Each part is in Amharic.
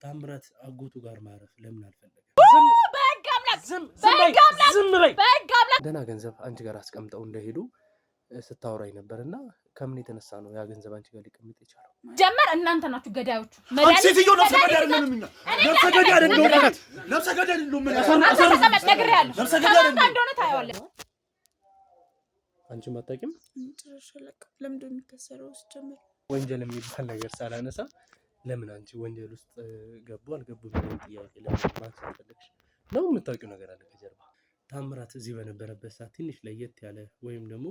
ታምራት አጎቱ ጋር ማረፍ ለምን አልፈለገም? ዝም በይ። ደህና ገንዘብ አንቺ ጋር አስቀምጠው እንደሄዱ ስታወራኝ ነበርና ከምን የተነሳ ነው ያ ገንዘብ አንቺ ጋር ሊቀመጥ የቻለው? ጀመር እናንተ ናችሁ ገዳዮቹ። ሴትዮ ነፍሰ ገዳይ አይደለም። ነፍሰ ገዳይ አይደለም። ነፍሰ ገዳይ አይደለም። ነፍሰ ገዳይ እንደሆነ ታየዋለህ። አንቺም አታውቂም? ተሸለቀ ለምን እንደሚከሰረው ሲጀምር ወንጀል የሚባል ነገር ሳላነሳ ለምን አንቺ ወንጀል ውስጥ ገቡ አልገቡ ምን ጥያቄ ለምን ማንሳት ፈለግሽ? ነው የምታውቂው ነገር አለ ከጀርባ። ታምራት እዚህ በነበረበት ሰዓት ትንሽ ለየት ያለ ወይም ደግሞ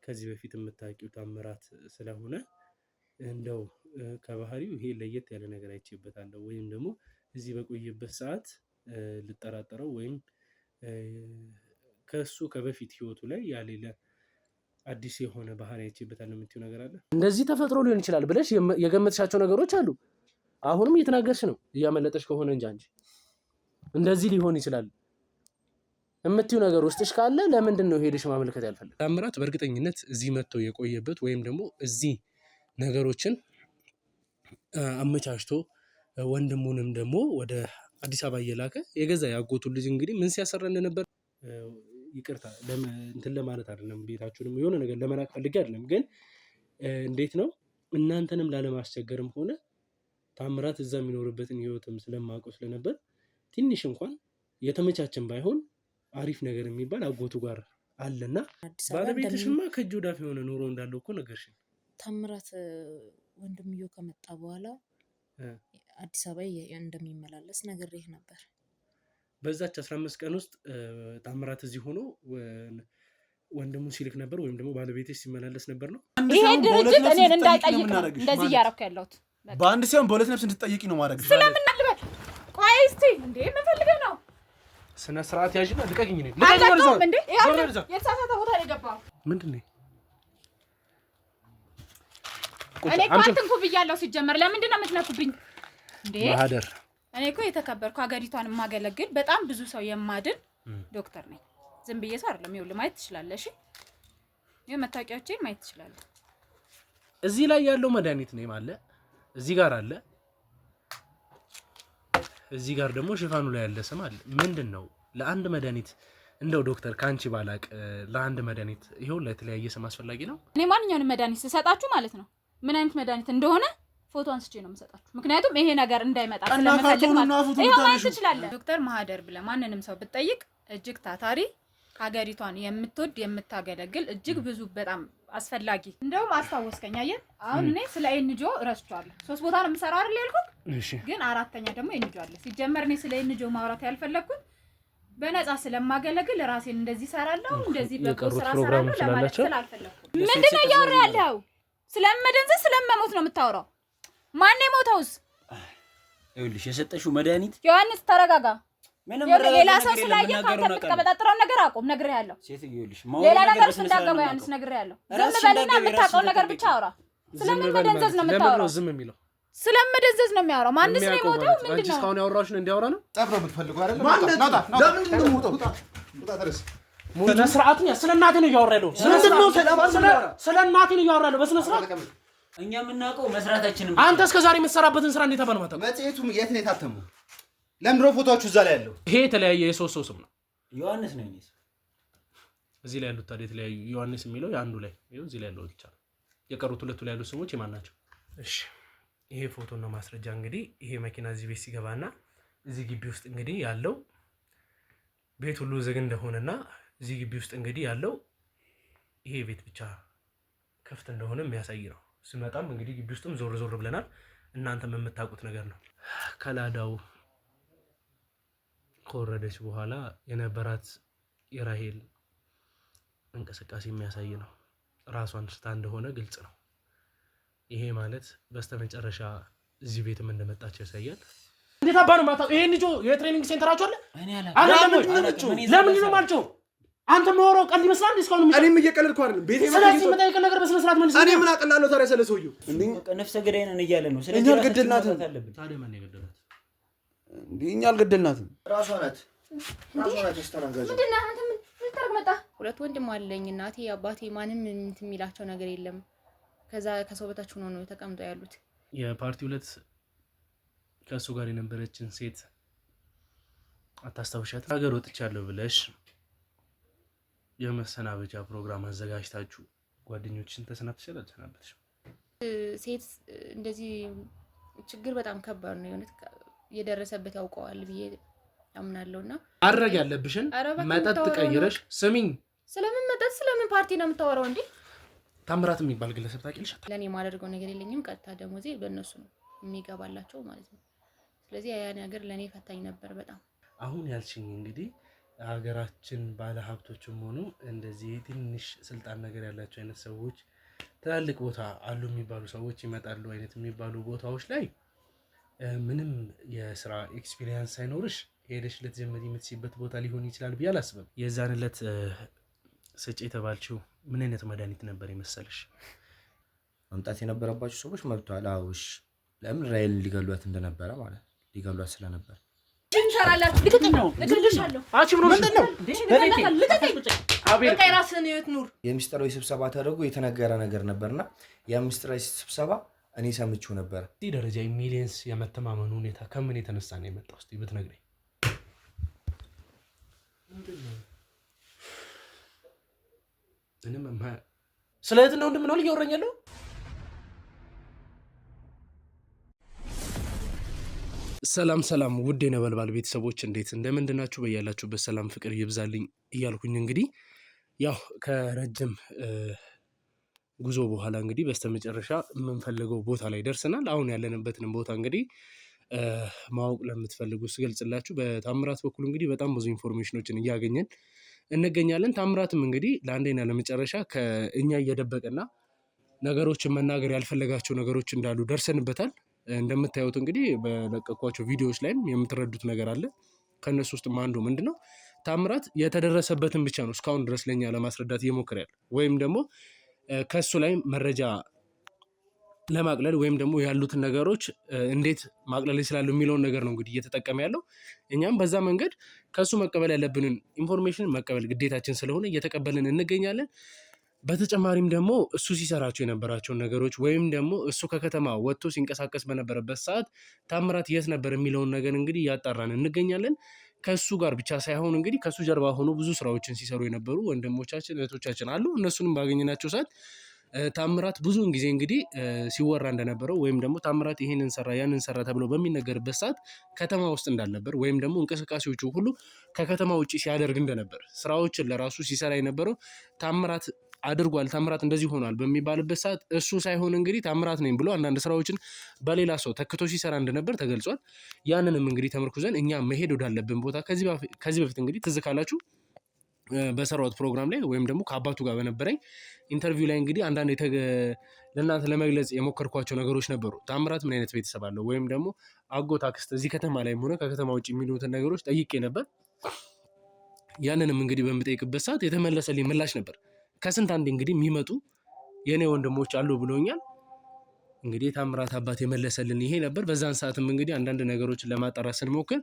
ከዚህ በፊት የምታውቂው ታምራት ስለሆነ እንደው ከባህሪው ይሄ ለየት ያለ ነገር አይቼበታለሁ ወይም ደግሞ እዚህ በቆየበት ሰዓት ልጠራጠረው ወይም ከሱ ከበፊት ህይወቱ ላይ ያሌለ አዲስ የሆነ ባህሪ አይቼበታለሁ የምትይው ነገር አለ? እንደዚህ ተፈጥሮ ሊሆን ይችላል ብለሽ የገመትሻቸው ነገሮች አሉ። አሁንም እየተናገርሽ ነው እያመለጠሽ ከሆነ እንጂ አንቺ እንደዚህ ሊሆን ይችላል የምትይው ነገር ውስጥሽ ካለ ለምንድን ነው ሄደሽ ማመልከት ያልፈለግሽ? ታምራት በእርግጠኝነት እዚህ መጥቶ የቆየበት ወይም ደግሞ እዚህ ነገሮችን አመቻችቶ ወንድሙንም ደግሞ ወደ አዲስ አበባ እየላከ የገዛ ያጎቱን ልጅ እንግዲህ ምን ሲያሰራ እንደነበር ይቅርታ እንትን ለማለት አይደለም፣ ቤታችሁንም የሆነ ነገር ለመላክ ፈልጌ አይደለም። ግን እንዴት ነው እናንተንም ላለማስቸገርም ሆነ ታምራት እዛ የሚኖርበትን ህይወትም ስለማውቀው ስለነበር ትንሽ እንኳን የተመቻቸን ባይሆን አሪፍ ነገር የሚባል አጎቱ ጋር አለና ባለቤትሽማ ከእጅ ወዳፍ የሆነ ኑሮ እንዳለው እኮ ነገርሽኝ። ታምራት ወንድምዮ ከመጣ በኋላ አዲስ አበባ እንደሚመላለስ ነግሬህ ነበር። በዛች 15 ቀን ውስጥ ታምራት እዚህ ሆኖ ወንድሙ ሲልክ ነበር ወይም ደግሞ ባለቤትሽ ሲመላለስ ነበር ነው? ይሄ ድርጅት እኔን እንዳይጠይቅ እንደዚህ እያደረኩ ያለሁት በአንድ ሲሆን በሁለት ነፍስ እንድትጠይቂ ነው ማድረግ። ስለምን አልበል? ቆይ እስቲ እንዴ ምን ፈልገህ ነው? ስነ ስርዓት ያዥና ልቀቅኝ ነኝ። ልቀቅኝ እንዴ? የተሳሳተ ቦታ ላይ ገባው። ምንድነው? እኔ ኳንትንኩ ብያለሁ። ሲጀመር ለምንድን ነው የምትነኩብኝ እንዴ? ማህደር እኔ እኮ የተከበርኩ ሀገሪቷን የማገለግል በጣም ብዙ ሰው የማድን ዶክተር ነኝ። ዝም ብዬ ሰው አይደለም። ይኸውልህ ማየት ትችላለህ። እሺ ይሄ መታወቂያዎቼን ማየት ትችላለህ። እዚህ ላይ ያለው መድኃኒት ነው ማለት እዚህ ጋር አለ። እዚህ ጋር ደግሞ ሽፋኑ ላይ ያለ ስም አለ። ምንድነው? ለአንድ መድኃኒት እንደው ዶክተር ካንቺ ባላቅ ለአንድ መድኃኒት ይሄው ላይ የተለያየ ስም አስፈላጊ ነው? እኔ ማንኛውንም መድኃኒት ስሰጣችሁ ማለት ነው ምን አይነት መድኃኒት እንደሆነ ፎቶ አንስቼ ነው የምሰጣችሁ። ምክንያቱም ይሄ ነገር እንዳይመጣ ስለምፈልግ ማለት ነው። ይሄው ማየት ትችላለህ። ዶክተር ማህደር ብለህ ማንንም ሰው ብትጠይቅ እጅግ ታታሪ ሀገሪቷን የምትወድ የምታገለግል እጅግ ብዙ በጣም አስፈላጊ እንደውም አስታወስከኝ። አየህ አሁን እኔ ስለ ኤንጂኦ እረስቻለሁ። 3 ቦታ ነው የምሰራው አይደል ያልኩት? እሺ ግን 4ኛ ደግሞ ኤንጂኦ አለ። ሲጀመር እኔ ስለ ኤንጂኦ ማውራት ያልፈለኩት በነፃ ስለማገለግል ራሴን እንደዚህ ሰራለሁ እንደዚህ በቆ ስራ ሰራለሁ ለማለት ስላልፈለኩ። ምንድነው እያወራ ያለው? ስለመደንዘዝ ስለመሞት ነው የምታወራው? ማን ነው የሞተውስ? ይኸውልሽ የሰጠሽው መድኃኒት ዮሐንስ ተረጋጋ። ሌላ ሰው ስላየ ካንተ የምትቀበጣጥረው ነገር አቁም። ነግሬሃለሁ። ሌላ ነገር እንዳገባው ዮሐንስ ነግሬሃለሁ። ዝም በልና የምታውቀው ነገር ብቻ አውራ። ስለምን መደንዘዝ ነው የምታወራው? ዝም የሚለው ስለመደንዘዝ ነው የሚያወራው። ማንስ ነው የሞተው? ምንድነው? አንቺ እስካሁን ያወራሽን እንዲያወራ ነው? ጠፍሮ የምትፈልገው አይደል? ለምንድን ነው የምትወጣው? ውጣ ድረስ በስነ ስርዓት ነው። ስለ እናቴ ነው እያወራ ያለው። ስለ እናቴ ነው እያወራ ያለው በስነ ስርዓት። እኛ የምናውቀው መስራታችንን። አንተ እስከዛሬ የምትሰራበትን ስራ እንዴት አባልማታ? መጽሔቱም የት ነው የታተመው? ለምን ነው ፎቶዎቹ እዛ ላይ ያለው? ይሄ የተለያየ የሶስት ሰው ስም ነው። ዮሐንስ ነው እንዴ? እዚህ ላይ ያሉት ታዲያ የተለያዩ ዮሐንስ የሚለው የአንዱ ላይ ይኸው እዚህ ላይ ያለው ብቻ ነው። የቀሩት ሁለቱ ላይ ያሉት ስሞች የማን ናቸው? እሺ ይሄ ፎቶ ነው ማስረጃ። እንግዲህ ይሄ መኪና እዚህ ቤት ሲገባና እዚህ ግቢ ውስጥ እንግዲህ ያለው ቤት ሁሉ ዝግ እንደሆነና እዚህ ግቢ ውስጥ እንግዲህ ያለው ይሄ ቤት ብቻ ክፍት እንደሆነ የሚያሳይ ነው። ስመጣም እንግዲህ ግቢ ውስጥም ዞር ዞር ብለናል። እናንተም የምታውቁት ነገር ነው። ከላዳው ከወረደች በኋላ የነበራት የራሄል እንቅስቃሴ የሚያሳይ ነው። ራሷን ስታ እንደሆነ ግልጽ ነው። ይሄ ማለት በስተመጨረሻ እዚህ ቤትም እንደመጣች ያሳያል። እንዴት አባ ነው ማታው? ይሄን ልጅ የትሬኒንግ ሴንተራችሁ አለ? ለምን ነው ማልጮ? አንተ ማወራው ቀልድ ይመስላል። እስካሁን እኔም እየቀለድኩ አይደለም። ቤቴ ስለዚህ መጠየቅ ነገር በስነ ስርዓት መልስ። እኔ ምን አቀላለሁ ታዲያ ስለ ሰውየው? ነፍሰ ገዳይ ነን እያለ ነው። ስለዚህ እኛ አልገደልናትም። ታዲያ ማን የገደላት? እኛ አልገደልናትም። ራሷ ናት። ተስተናጋጅ። ምንድነው አንተ ምን ልታረግ መጣ? ሁለት ወንድም አለኝ። እናቴ አባቴ ማንም እንትን የሚላቸው ነገር የለም። ከዛ ከሰው በታች ሆኖ ነው ተቀምጠው ያሉት። የፓርቲ ሁለት ከእሱ ጋር የነበረችን ሴት አታስታውሻት? ሀገር ወጥቻለሁ ብለሽ የመሰናበቻ ፕሮግራም አዘጋጅታችሁ ጓደኞችን ተሰናብተሻል? አልተሰናበትሽም? ሴት እንደዚህ ችግር በጣም ከባድ ነው የሆነት የደረሰበት ያውቀዋል ብዬ አምናለሁና ማድረግ ያለብሽን መጠጥ ቀይረሽ ስሚኝ። ስለምን መጠጥ ስለምን ፓርቲ ነው የምታወራው እንዴ? ታምራት የሚባል ግለሰብ ታውቂልሽ? ለኔ ማደርገው ነገር የለኝም። ቀጥታ ደሞዜ በእነሱ ነው የሚገባላቸው ማለት ነው። ስለዚህ ያ ነገር ለኔ ፈታኝ ነበር በጣም። አሁን ያልሽኝ እንግዲህ ሀገራችን ባለ ሀብቶችም ሆኑ እንደዚህ ትንሽ ስልጣን ነገር ያላቸው አይነት ሰዎች ትላልቅ ቦታ አሉ የሚባሉ ሰዎች ይመጣሉ አይነት የሚባሉ ቦታዎች ላይ ምንም የስራ ኤክስፒሪየንስ ሳይኖርሽ ሄደሽ ልትጀምሪ የምትችይበት ቦታ ሊሆን ይችላል ብዬ አላስብም። የዛን ዕለት ስጭ የተባልሽው ምን አይነት መድኃኒት ነበር የመሰለሽ? መምጣት የነበረባቸው ሰዎች መጥተዋል። አውሽ ለምን ራይል ሊገሏት እንደነበረ ማለት ሊገሏት ስለነበር እንሰራላችሁ። የሚስጥራዊ ስብሰባ ተደርጎ የተነገረ ነገር ነበርና የሚስጥራዊ ስብሰባ እኔ ሰምቼው ነበር። እዚህ ደረጃ ሚሊየንስ የመተማመኑ ሁኔታ ከምን የተነሳ ነው የመጣው? እስቲ ብትነግረኝ። ስለ እህትና ወንድም ነው እያወራኝ ያለው? ሰላም ሰላም ውድ የነበልባል ቤተሰቦች እንዴት እንደምንድናችሁ? በያላችሁበት ሰላም ፍቅር ይብዛልኝ እያልኩኝ እንግዲህ ያው ከረጅም ጉዞ በኋላ እንግዲህ በስተመጨረሻ የምንፈልገው ቦታ ላይ ደርሰናል። አሁን ያለንበትንም ቦታ እንግዲህ ማወቅ ለምትፈልጉ ስገልጽላችሁ በታምራት በኩል እንግዲህ በጣም ብዙ ኢንፎርሜሽኖችን እያገኘን እንገኛለን። ታምራትም እንግዲህ ለአንዴና ለመጨረሻ ከእኛ እየደበቀና ነገሮችን መናገር ያልፈለጋቸው ነገሮች እንዳሉ ደርሰንበታል። እንደምታዩት እንግዲህ በለቀኳቸው ቪዲዮዎች ላይም የምትረዱት ነገር አለ። ከነሱ ውስጥ አንዱ ምንድነው ታምራት የተደረሰበትን ብቻ ነው እስካሁን ድረስ ለኛ ለማስረዳት እየሞከረ ያለ ወይም ደግሞ ከሱ ላይ መረጃ ለማቅለል ወይም ደግሞ ያሉትን ነገሮች እንዴት ማቅለል ይችላሉ የሚለውን ነገር ነው እንግዲህ እየተጠቀመ ያለው። እኛም በዛ መንገድ ከሱ መቀበል ያለብንን ኢንፎርሜሽን መቀበል ግዴታችን ስለሆነ እየተቀበልን እንገኛለን። በተጨማሪም ደግሞ እሱ ሲሰራቸው የነበራቸውን ነገሮች ወይም ደግሞ እሱ ከከተማ ወጥቶ ሲንቀሳቀስ በነበረበት ሰዓት ታምራት የት ነበር የሚለውን ነገር እንግዲህ እያጣራን እንገኛለን። ከሱ ጋር ብቻ ሳይሆን እንግዲህ ከሱ ጀርባ ሆኖ ብዙ ስራዎችን ሲሰሩ የነበሩ ወንድሞቻችን እህቶቻችን አሉ። እነሱንም ባገኘናቸው ሰዓት ታምራት ብዙውን ጊዜ እንግዲህ ሲወራ እንደነበረው ወይም ደግሞ ታምራት ይሄንን ሰራ ያንን ሰራ ተብሎ በሚነገርበት ሰዓት ከተማ ውስጥ እንዳልነበር ወይም ደግሞ እንቅስቃሴዎቹ ሁሉ ከከተማ ውጭ ሲያደርግ እንደነበር ስራዎችን ለራሱ ሲሰራ የነበረው ታምራት አድርጓል፣ ታምራት እንደዚህ ሆኗል በሚባልበት ሰዓት እሱ ሳይሆን እንግዲህ ታምራት ነኝ ብሎ አንዳንድ ስራዎችን በሌላ ሰው ተክቶ ሲሰራ እንደነበር ተገልጿል። ያንንም እንግዲህ ተመርኩዘን እኛ መሄድ ወዳለብን ቦታ ከዚህ በፊት እንግዲህ ትዝ ካላችሁ በሰራሁት ፕሮግራም ላይ ወይም ደግሞ ከአባቱ ጋር በነበረኝ ኢንተርቪው ላይ እንግዲህ አንዳንድ ለእናንተ ለመግለጽ የሞከርኳቸው ነገሮች ነበሩ። ታምራት ምን አይነት ቤተሰብ አለው ወይም ደግሞ አጎት፣ አክስት እዚህ ከተማ ላይ ሆነ ከከተማ ውጭ የሚሉትን ነገሮች ጠይቄ ነበር። ያንንም እንግዲህ በምጠይቅበት ሰዓት የተመለሰልኝ ምላሽ ነበር። ከስንት አንድ እንግዲህ የሚመጡ የኔ ወንድሞች አሉ ብሎኛል። እንግዲህ ታምራት አባት የመለሰልን ይሄ ነበር። በዛን ሰዓትም እንግዲህ አንዳንድ ነገሮችን ለማጣራት ስንሞክር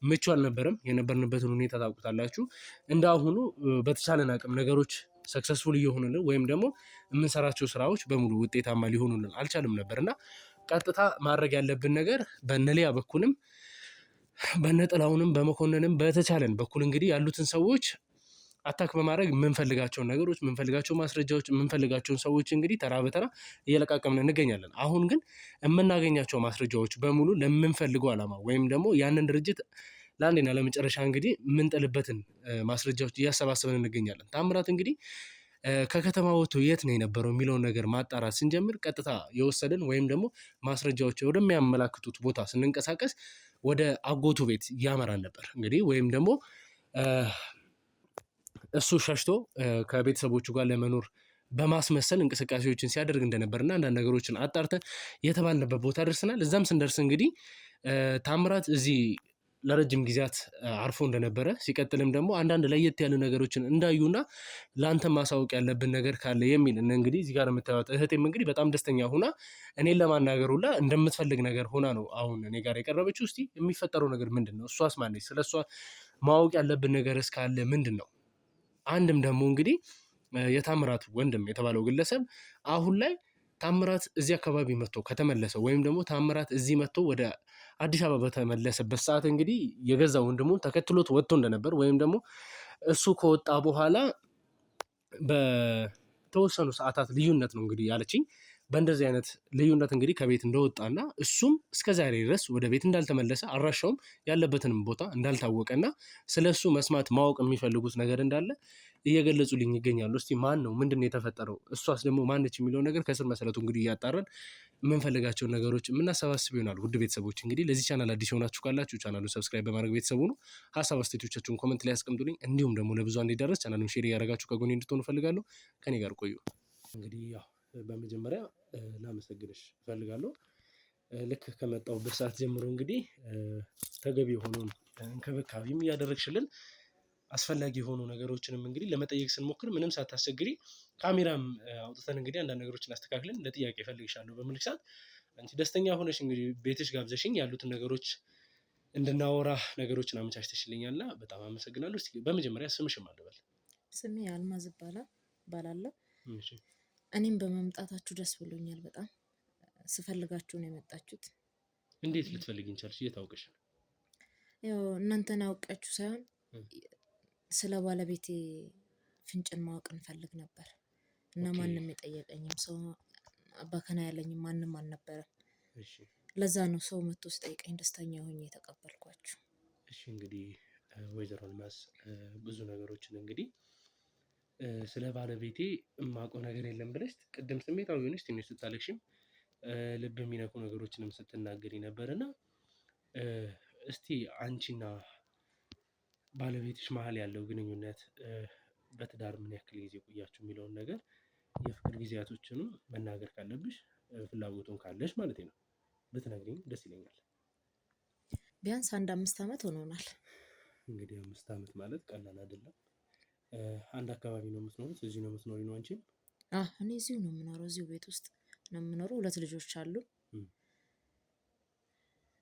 ምቹ አልነበረም። የነበርንበትን ሁኔታ ታውቁታላችሁ። እንዳሁኑ በተቻለን አቅም ነገሮች ሰክሰስፉል እየሆኑልን ወይም ደግሞ የምንሰራቸው ስራዎች በሙሉ ውጤታማ ሊሆኑልን አልቻልም ነበር እና ቀጥታ ማድረግ ያለብን ነገር በነሊያ በኩልም በነጥላውንም በመኮንንም በተቻለን በኩል እንግዲህ ያሉትን ሰዎች አታክ በማድረግ የምንፈልጋቸውን ነገሮች የምንፈልጋቸው ማስረጃዎች የምንፈልጋቸውን ሰዎች እንግዲህ ተራ በተራ እየለቃቀምን እንገኛለን። አሁን ግን የምናገኛቸው ማስረጃዎች በሙሉ ለምንፈልገው ዓላማ ወይም ደግሞ ያንን ድርጅት ለአንዴና ለመጨረሻ እንግዲህ የምንጥልበትን ማስረጃዎች እያሰባሰብን እንገኛለን። ታምራት እንግዲህ ከከተማ ወጥቶ የት ነው የነበረው የሚለውን ነገር ማጣራት ስንጀምር ቀጥታ የወሰድን ወይም ደግሞ ማስረጃዎች ወደሚያመላክቱት ቦታ ስንንቀሳቀስ ወደ አጎቱ ቤት ያመራን ነበር እንግዲህ ወይም ደግሞ እሱ ሸሽቶ ከቤተሰቦቹ ጋር ለመኖር በማስመሰል እንቅስቃሴዎችን ሲያደርግ እንደነበርና አንዳንድ ነገሮችን አጣርተን የተባልንበት ቦታ ደርሰናል። እዛም ስንደርስ እንግዲህ ታምራት እዚህ ለረጅም ጊዜያት አርፎ እንደነበረ ሲቀጥልም ደግሞ አንዳንድ ለየት ያሉ ነገሮችን እንዳዩና ለአንተ ማሳወቅ ያለብን ነገር ካለ የሚል እንግዲህ እዚህ ጋር የምታዩት እህቴም እንግዲህ በጣም ደስተኛ ሆና እኔን ለማናገር ሁላ እንደምትፈልግ ነገር ሆና ነው አሁን እኔ ጋር የቀረበችው። እስቲ የሚፈጠረው ነገር ምንድን ነው? እሷስ ማነች? ስለ እሷ ማወቅ ያለብን ነገር እስካለ ምንድን ነው? አንድም ደግሞ እንግዲህ የታምራት ወንድም የተባለው ግለሰብ አሁን ላይ ታምራት እዚህ አካባቢ መጥቶ ከተመለሰ ወይም ደግሞ ታምራት እዚህ መጥቶ ወደ አዲስ አበባ በተመለሰበት ሰዓት እንግዲህ የገዛ ወንድሙን ተከትሎት ወጥቶ እንደነበር ወይም ደግሞ እሱ ከወጣ በኋላ በተወሰኑ ሰዓታት ልዩነት ነው እንግዲህ ያለችኝ። በእንደዚህ አይነት ልዩነት እንግዲህ ከቤት እንደወጣና እሱም እስከዛሬ ድረስ ወደ ቤት እንዳልተመለሰ አድራሻውም ያለበትንም ቦታ እንዳልታወቀና ስለሱ መስማት ማወቅ የሚፈልጉት ነገር እንዳለ እየገለጹልኝ ይገኛሉ። እስቲ ማን ነው? ምንድን ነው የተፈጠረው? እሷስ ደግሞ ማነች የሚለው ነገር ከስር መሰረቱ እንግዲህ እያጣራን የምንፈልጋቸውን ነገሮች የምናሰባስብ ይሆናል። ውድ ቤተሰቦች እንግዲህ ለዚህ ቻናል አዲስ የሆናችሁ ካላችሁ ቻናሉን ሰብስክራይብ በማድረግ ቤተሰቡ ነው። ሀሳብ አስተያየቶቻችሁን ኮመንት ላይ ያስቀምጡልኝ። እንዲሁም ደግሞ ለብዙ እንዲደረስ ቻናሉን ሼር እያደረጋችሁ ከጎኔ እንድትሆኑ እፈልጋለሁ። ከኔ ጋር ቆዩ። እንግዲህ ያው በመጀመሪያ ላመሰግንሽ እፈልጋለሁ። ልክ ከመጣሁበት ሰዓት ጀምሮ እንግዲህ ተገቢ የሆነውን እንክብካቤም እያደረግሽልን አስፈላጊ የሆኑ ነገሮችንም እንግዲህ ለመጠየቅ ስንሞክር ምንም ሳታስቸግሪ ካሜራም አውጥተን እንግዲህ አንዳንድ ነገሮችን አስተካክለን ለጥያቄ እፈልግሻለሁ በምልክ ሰዓት አንቺ ደስተኛ ሆነሽ እንግዲህ ቤትሽ ጋብዘሽኝ ያሉትን ነገሮች እንድናወራ ነገሮችን አመቻችተሽልኛልና በጣም አመሰግናለሁ። እስኪ በመጀመሪያ ስምሽን አልበል። ስሜ አልማዝ እባላለሁ። እኔም በመምጣታችሁ ደስ ብሎኛል በጣም። ስፈልጋችሁ ነው የመጣችሁት። እንዴት ልትፈልጊኝ ቻልሽ? እየታወቀሽ ነው? ያው እናንተን አውቃችሁ ሳይሆን ስለ ባለቤቴ ፍንጭን ማወቅ እንፈልግ ነበር እና ማንም የጠየቀኝም ሰው አባከና ያለኝም ማንም አልነበረም። ለዛ ነው ሰው መጥቶ ሲጠይቀኝ ደስተኛ ሆኜ የተቀበልኳችሁ። እሺ እንግዲህ ወይዘሮ አልማዝ ብዙ ነገሮችን እንግዲህ ስለ ባለቤቴ የማውቀው ነገር የለም ብለሽ ቅድም ስሜታዊ ሆነሽ ትንሽ ስታለቅሽም ልብ የሚነኩ ነገሮችንም ስትናገሪ ነበርና እስቲ አንቺና ባለቤትሽ መሀል ያለው ግንኙነት በትዳር ምን ያክል ጊዜ ቆያችሁ የሚለውን ነገር የፍቅር ጊዜያቶችንም መናገር ካለብሽ ፍላጎቱን ካለሽ ማለት ነው ብትነግሪኝ ደስ ይለኛል። ቢያንስ 5 ዓመት ሆኖናል። እንግዲህ 5 ዓመት ማለት ቀላል አይደለም። አንድ አካባቢ ነው የምትኖሩት? እዚህ ነው የምትኖሪ ነው አንቺ? እኔ እዚሁ ነው የምኖረው፣ እዚሁ ቤት ውስጥ ነው የምኖረው። 2 ልጆች አሉ።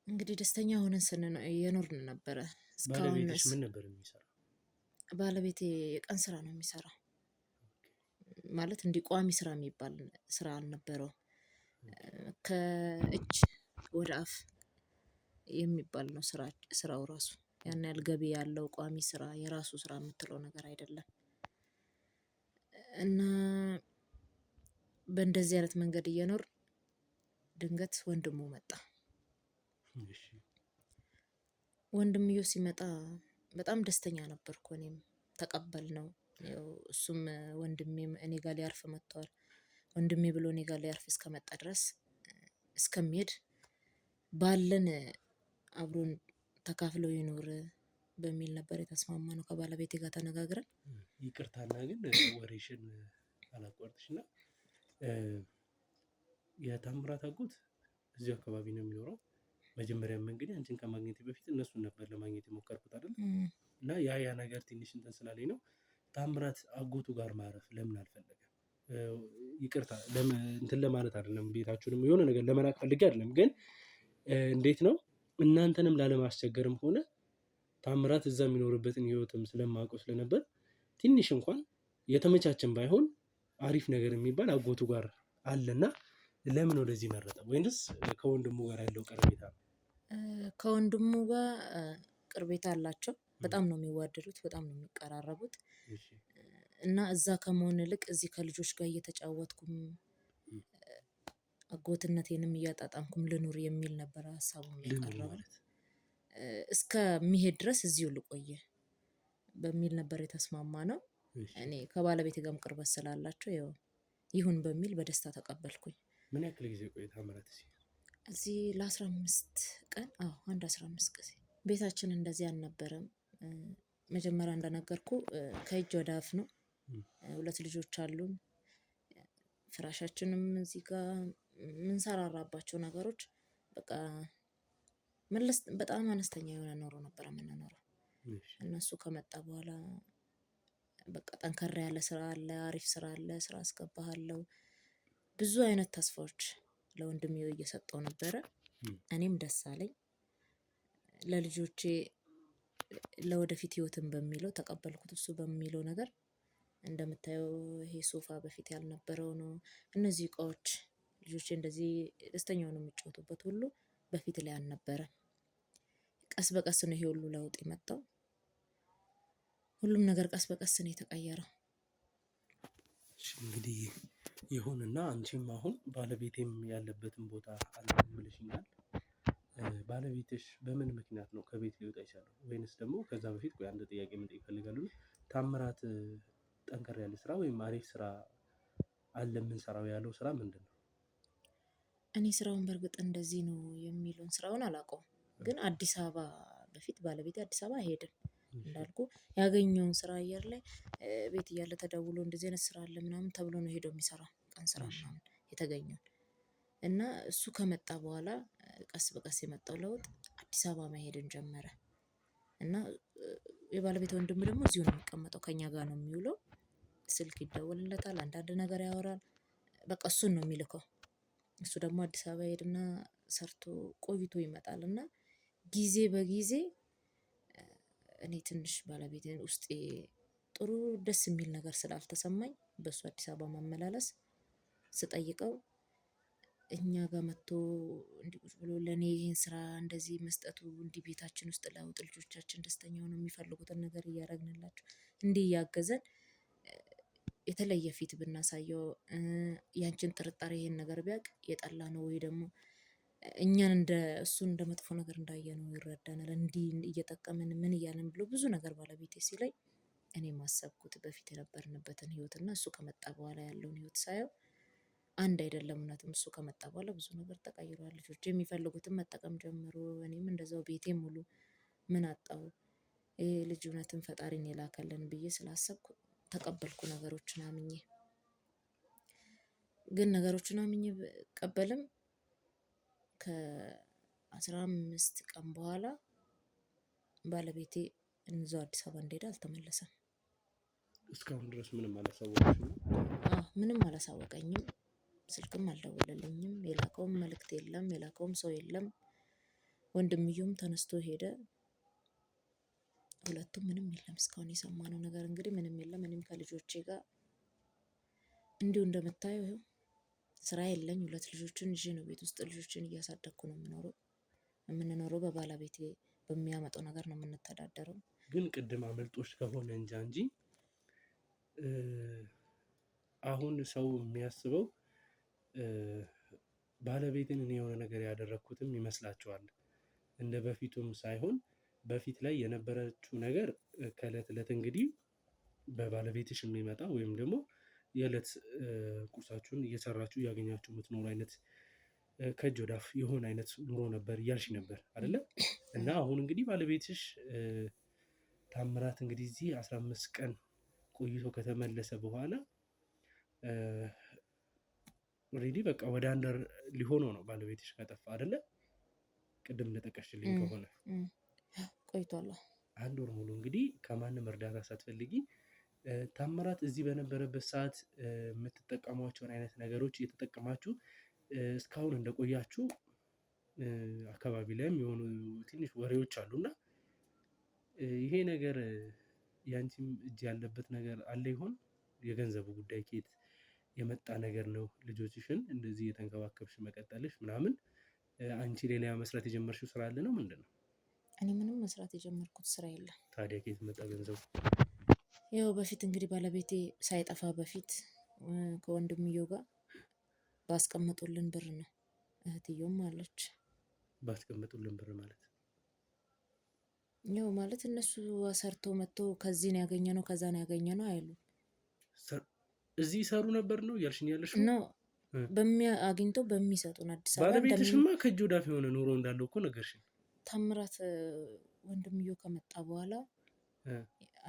እንግዲህ ደስተኛ ሆነን የኖርን ነበረ እስካሁን። ባለቤትሽ ምን ነበር የሚሰራው? ባለቤቴ የቀን ስራ ነው የሚሰራው። ማለት እንዲህ ቋሚ ስራ የሚባል ስራ አልነበረው። ከእጅ ወደ አፍ የሚባል ነው ስራው ራሱ። ያን ያህል ገቢ ያለው ቋሚ ስራ የራሱ ስራ የምትለው ነገር አይደለም። እና በእንደዚህ አይነት መንገድ እየኖር ድንገት ወንድሙ መጣ። ወንድምየው ሲመጣ በጣም ደስተኛ ነበርኩ። እኔም ተቀበልነው። ያው እሱም ወንድሜም እኔ ጋር ሊያርፍ መጥቷል። ወንድሜ ብሎ እኔ ጋር ሊያርፍ እስከመጣ ድረስ እስከሚሄድ ባለን አብሮን ተካፍለው ይኖር በሚል ነበር የተስማማነው ከባለቤቴ ጋር ተነጋግረን። ይቅርታና ግን ወሬሽን አላቋርጥሽና የታምራት አጎት እዚህ አካባቢ ነው የሚኖረው። መጀመሪያም እንግዲህ አንቺን ከማግኘቴ በፊት እነሱን ነበር ለማግኘት የሞከርኩት አይደል? እና ያ ነገር ትንሽ እንትን ስላለኝ ነው። ታምራት አጎቱ ጋር ማረፍ ለምን አልፈለገም? ይቅርታ እንትን ለማለት አይደለም፣ ቤታችሁንም የሆነ ነገር ለመናቅ ፈልጌ አይደለም። ግን እንዴት ነው እናንተንም ላለማስቸገርም ሆነ ታምራት እዛ የሚኖርበትን ህይወትም ስለማውቀው ስለነበር ትንሽ እንኳን የተመቻችን ባይሆን አሪፍ ነገር የሚባል አጎቱ ጋር አለና ለምን ወደዚህ መረጠ? ወይንስ ከወንድሙ ጋር ያለው ቀረቤታ? ከወንድሙ ጋር ቅርቤታ አላቸው። በጣም ነው የሚዋደዱት፣ በጣም ነው የሚቀራረቡት። እና እዛ ከመሆን ይልቅ እዚህ ከልጆች ጋር እየተጫወትኩም አጎትነቴንም እያጣጣምኩም ልኑር የሚል ነበር ሀሳቡ የቀረበው። እስከሚሄድ ድረስ እዚሁ ልቆየ በሚል ነበር የተስማማነው። እኔ ከባለቤቴ ጋርም ቅርበት ስላላቸው ያው ይሁን በሚል በደስታ ተቀበልኩኝ። ምን ያክል ጊዜ ቆየ ታምራት እዚህ? ለ15 ቀን። አንድ 15 ጊዜ። ቤታችን እንደዚህ አልነበረም። መጀመሪያ እንደነገርኩ ከእጅ ወደ አፍ ነው። 2 ልጆች አሉን። ፍራሻችንም እዚህ ጋር የምንሰራራባቸው ነገሮች በቃ በጣም አነስተኛ የሆነ ኖሮ ነበር የምንኖረው። እነሱ ከመጣ በኋላ በቃ ጠንከር ያለ ስራ አለ፣ አሪፍ ስራ አለ፣ ስራ አስገባሃለሁ፣ ብዙ አይነት ተስፋዎች ለወንድሜው እየሰጠው ነበረ። እኔም ደስ አለኝ። ለልጆቼ ለወደፊት ህይወትን በሚለው ተቀበልኩት። እሱ በሚለው ነገር እንደምታየው ይሄ ሶፋ በፊት ያልነበረው ነው። እነዚህ እቃዎች ልጆቼ እንደዚህ ደስተኛ ሆነው የሚጫወቱበት ሁሉ በፊት ላይ አልነበረም። ቀስ በቀስ ነው ይሄ ሁሉ ለውጥ የመጣው። ሁሉም ነገር ቀስ በቀስ ነው የተቀየረው። እንግዲህ ይሁንና አንቺም አሁን ባለቤቴም ያለበትን ቦታ አለ ብለሽኛል። ባለቤትሽ በምን ምክንያት ነው ከቤት ሊወጣ ይችላል? ወይንስ ደግሞ ከዛ በፊት ቆይ አንድ ጥያቄ መጠየቅ እፈልጋለሁ። ታምራት ጠንከር ያለ ስራ ወይም አሪፍ ስራ አለ የምንሰራው ያለው ስራ ምንድን ነው? እኔ ስራውን በእርግጥ እንደዚህ ነው የሚለውን ስራውን አላውቀውም። ግን አዲስ አበባ በፊት ባለቤቴ አዲስ አበባ አይሄድም። እንዳልኩ ያገኘውን ስራ አየር ላይ ቤት እያለ ተደውሎ እንደዚህ አይነት ስራ አለ ምናምን ተብሎ ነው ሄዶ የሚሰራው ቀን ስራ ምናምን የተገኘው። እና እሱ ከመጣ በኋላ ቀስ በቀስ የመጣው ለውጥ አዲስ አበባ መሄድን ጀመረ። እና የባለቤት ወንድም ደግሞ እዚሁ ነው የሚቀመጠው፣ ከኛ ጋር ነው የሚውለው። ስልክ ይደወልለታል፣ አንዳንድ ነገር ያወራል። በቃ እሱን ነው የሚልከው። እሱ ደግሞ አዲስ አበባ ሄድና ሰርቶ ቆይቶ ይመጣል። እና ጊዜ በጊዜ እኔ ትንሽ ባለቤቴን ውስጤ ጥሩ ደስ የሚል ነገር ስላልተሰማኝ በሱ አዲስ አበባ ማመላለስ ስጠይቀው እኛ ጋር መጥቶ እንዲህ ቁጭ ብሎ ለእኔ ይሄን ስራ እንደዚህ መስጠቱ እንዲህ ቤታችን ውስጥ ለውጥ ልጆቻችን ደስተኛ ሆነው የሚፈልጉትን ነገር እያደረግንላቸው እንዲህ እያገዘን የተለየ ፊት ብናሳየው ያንቺን ጥርጣሬ ይሄን ነገር ቢያውቅ የጠላ ነው ወይ ደግሞ እኛን እንደ እሱን እንደ መጥፎ ነገር እንዳየነው ይረዳናል። እንዲህ እየጠቀምን ምን እያለን ብሎ ብዙ ነገር ባለቤቴ ሲለኝ እኔ ማሰብኩት በፊት የነበርንበትን ህይወት እና እሱ ከመጣ በኋላ ያለውን ህይወት ሳየው አንድ አይደለም። እውነትም እሱ ከመጣ በኋላ ብዙ ነገር ተቀይሯል። ልጆች የሚፈልጉትን መጠቀም ጀምሮ እኔም እንደዛው ቤቴ ሙሉ ምን አጣው ይሄ ልጅ እውነትም ፈጣሪን የላከልን ብዬ ስላሰብኩ ተቀበልኩ ነገሮችን አምኜ። ግን ነገሮችን አምኜ ብቀበልም ከ15 ቀን በኋላ ባለቤቴ እዛው አዲስ አበባ እንደሄደ አልተመለሰም። እስካሁን ድረስ ምንም አላሳወቀሽም? ምንም አላሳወቀኝም። ስልክም አልደወለልኝም። የላከውም መልእክት የለም፣ የላከውም ሰው የለም። ወንድምየውም ተነስቶ ሄደ። ሁለቱም ምንም የለም። እስካሁን የሰማነው ነገር እንግዲህ ምንም የለም። እኔም ከልጆቼ ጋር እንዲሁ እንደምታየው ይኸው ስራ የለኝ። 2 ልጆችን ይዤ ነው ቤት ውስጥ ልጆችን እያሳደግኩ ነው የምንኖረው። በባለቤቴ በሚያመጣው ነገር ነው የምንተዳደረው። ግን ቅድም አመልጦች ከሆነ እንጂ አሁን ሰው የሚያስበው ባለቤትን እኔ የሆነ ነገር ያደረኩትም ይመስላችኋል። እንደ በፊቱም ሳይሆን በፊት ላይ የነበረችው ነገር ከእለት እለት እንግዲህ በባለቤትሽ የሚመጣ ወይም ደግሞ የእለት ቁርሳችሁን እየሰራችሁ እያገኛችሁ የምትኖሩ አይነት ከእጅ ወደ አፍ የሆነ አይነት ኑሮ ነበር እያልሽ ነበር አይደለ? እና አሁን እንግዲህ ባለቤትሽ ታምራት እንግዲህ እዚህ 15 ቀን ቆይቶ ከተመለሰ በኋላ ኦልሬዲ በቃ ወደ 1 ወር ሊሆነው ነው ባለቤትሽ ከጠፋ አይደለ? ቅድም እንደጠቀስሽልኝ ከሆነ ቆይቷል። 1 ወር ሙሉ እንግዲህ ከማንም እርዳታ ሳትፈልጊ ታምራት እዚህ በነበረበት ሰዓት የምትጠቀሟቸውን አይነት ነገሮች እየተጠቀማችሁ እስካሁን እንደቆያችሁ አካባቢ ላይም የሆኑ ትንሽ ወሬዎች አሉና ይሄ ነገር ያንቺም እጅ ያለበት ነገር አለ ይሆን? የገንዘቡ ጉዳይ ከየት የመጣ ነገር ነው? ልጆችሽን እንደዚህ የተንከባከብሽ መቀጠልሽ ምናምን አንቺ ሌላ መስራት የጀመርሽው ስራ አለ ነው ምንድነው? እኔ ምንም መስራት የጀመርኩት ስራ የለም። ታዲያ ከየት መጣ ገንዘቡ? ያው በፊት እንግዲህ ባለቤቴ ሳይጠፋ በፊት ከወንድምየው ጋር ባስቀመጡልን ብር ነው። እህትየውም አለች። ባስቀመጡልን ብር ማለት ያው ማለት እነሱ ሰርቶ መጥቶ ከዚህ ነው ያገኘነው ከዛ ነው ያገኘነው አይሉ እዚህ ይሰሩ ነበር ነው እያልሽኝ ያለሽው? ነው አግኝተው በሚሰጡን አዲስ አበባ። ባለቤትሽማ ከእጅ ወደ አፍ የሆነ ኑሮ እንዳለው እኮ ነገርሽኝ። ታምራት ወንድምየው ከመጣ በኋላ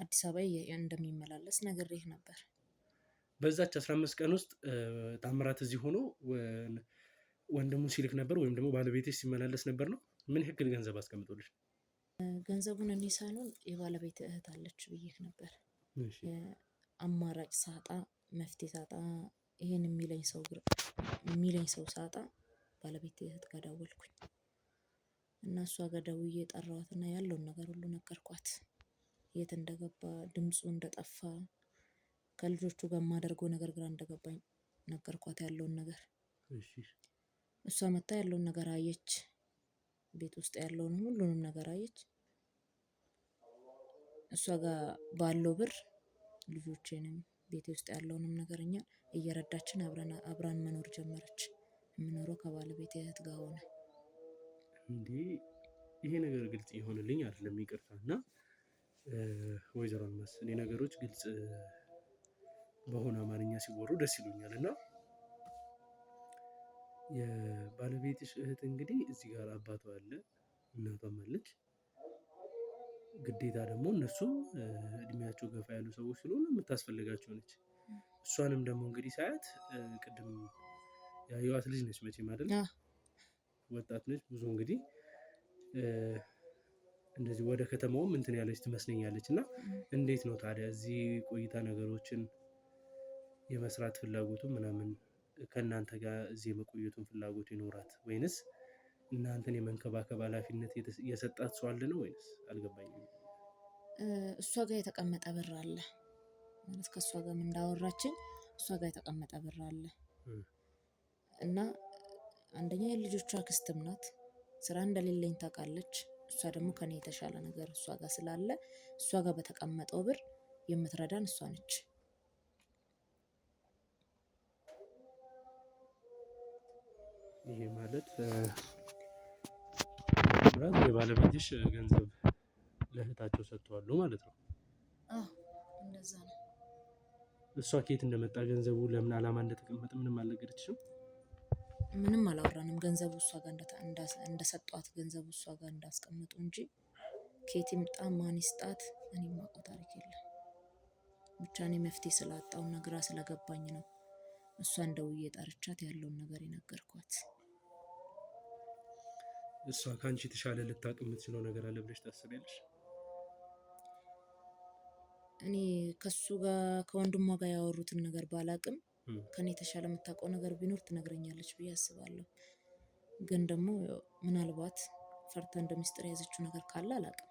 አዲስ አበባ እንደሚመላለስ ነግሬህ ነበር። በዛች 15 ቀን ውስጥ ታምራት እዚህ ሆኖ ወንድሙን ሲልክ ነበር ወይም ደግሞ ባለቤትሽ ሲመላለስ ነበር ነው? ምን ያክል ገንዘብ አስቀምጦልሽ? ገንዘቡን እኔ ሳልሆን የባለቤት እህት አለች ብዬህ ነበር። አማራጭ ሳጣ መፍትሄ ሳጣ ይሄን የሚለኝ ሰው ሳጣ ባለቤት እህት ጋር ደወልኩኝ እና እሷ ጋር ደውዬ ጠራኋትና ያለውን ነገር ሁሉ ነገርኳት። የት እንደገባ ድምፁ እንደጠፋ ከልጆቹ ጋር የማደርገው ነገር ግራ እንደገባኝ ነገርኳት ያለውን ነገር። እሷ መታ ያለውን ነገር አየች። ቤት ውስጥ ያለውን ሁሉንም ነገር አየች። እሷ ጋር ባለው ብር ልጆቼንም ቤት ውስጥ ያለውንም ነገር እኛ እየረዳችን አብራን መኖር ጀመረች። የምኖረው ከባለቤቴ እህት ጋር ሆነ። እንዴ ይሄ ነገር ግልጽ ይሆንልኝ አይደለም፣ ይቅርታ እና ወይዘሮ አልማዝ እኔ ነገሮች ግልጽ በሆነ አማርኛ ሲወሩ ደስ ይሉኛል። እና የባለቤትሽ እህት እንግዲህ እዚህ ጋር አባቷ አለ፣ እናቷም አለች። ግዴታ ደግሞ እነሱም እድሜያቸው ገፋ ያሉ ሰዎች ስለሆኑ የምታስፈልጋቸው ነች። እሷንም ደግሞ እንግዲህ ሳያት ቅድም ያየዋት ልጅ ነች መቼም አይደል? ወጣት ነች። ብዙ እንግዲህ እንደዚህ ወደ ከተማውም እንትን ያለች ትመስለኛለች። እና እንዴት ነው ታዲያ እዚህ ቆይታ ነገሮችን የመስራት ፍላጎቱ ምናምን ከእናንተ ጋር እዚህ የመቆየቱን ፍላጎቱ ይኖራት ወይንስ እናንተን የመንከባከብ ኃላፊነት የሰጣት ሰው አለ ነው ወይንስ? አልገባኝም። እሷ ጋር የተቀመጠ ብር አለ ማለት ከእሷ ጋር እንዳወራችን እሷ ጋር የተቀመጠ ብር አለ እና አንደኛ የልጆቿ አክስትም ናት። ስራ እንደሌለኝ ታውቃለች። እሷ ደግሞ ከኔ የተሻለ ነገር እሷ ጋር ስላለ እሷ ጋር በተቀመጠው ብር የምትረዳን እሷ ነች። ይሄ ማለት የባለቤትሽ ገንዘብ ለእህታቸው ሰጥተዋል ማለት ነው? አዎ እንደዛ ነው። እሷ ከየት እንደመጣ ገንዘቡ ለምን ዓላማ እንደተቀመጠ ምንም አልነገረችሽም? ምንም አላወራንም። ገንዘቡ እሷ ጋር እንደሰጧት ገንዘቡ እሷ ጋር እንዳስቀምጡ እንጂ ከየት ይምጣ ማን ይስጣት እኔ የማውቀው ታሪክ የለም። ብቻ እኔ መፍትሄ ስላጣውና ግራ ስለገባኝ ነው እሷን ደውዬ ጠርቻት ያለውን ነገር የነገርኳት። እሷ ከአንቺ የተሻለ ልታውቅ የምትችለው ነገር አለ ብለሽ ታስቢያለሽ? እኔ ከሱ ጋር ከወንድሟ ጋር ያወሩትን ነገር ባላቅም ከኔ የተሻለ የምታውቀው ነገር ቢኖር ትነግረኛለች ብዬ አስባለሁ። ግን ደግሞ ምናልባት ፈርታ እንደ ሚስጥር የያዘችው ነገር ካለ አላቅም።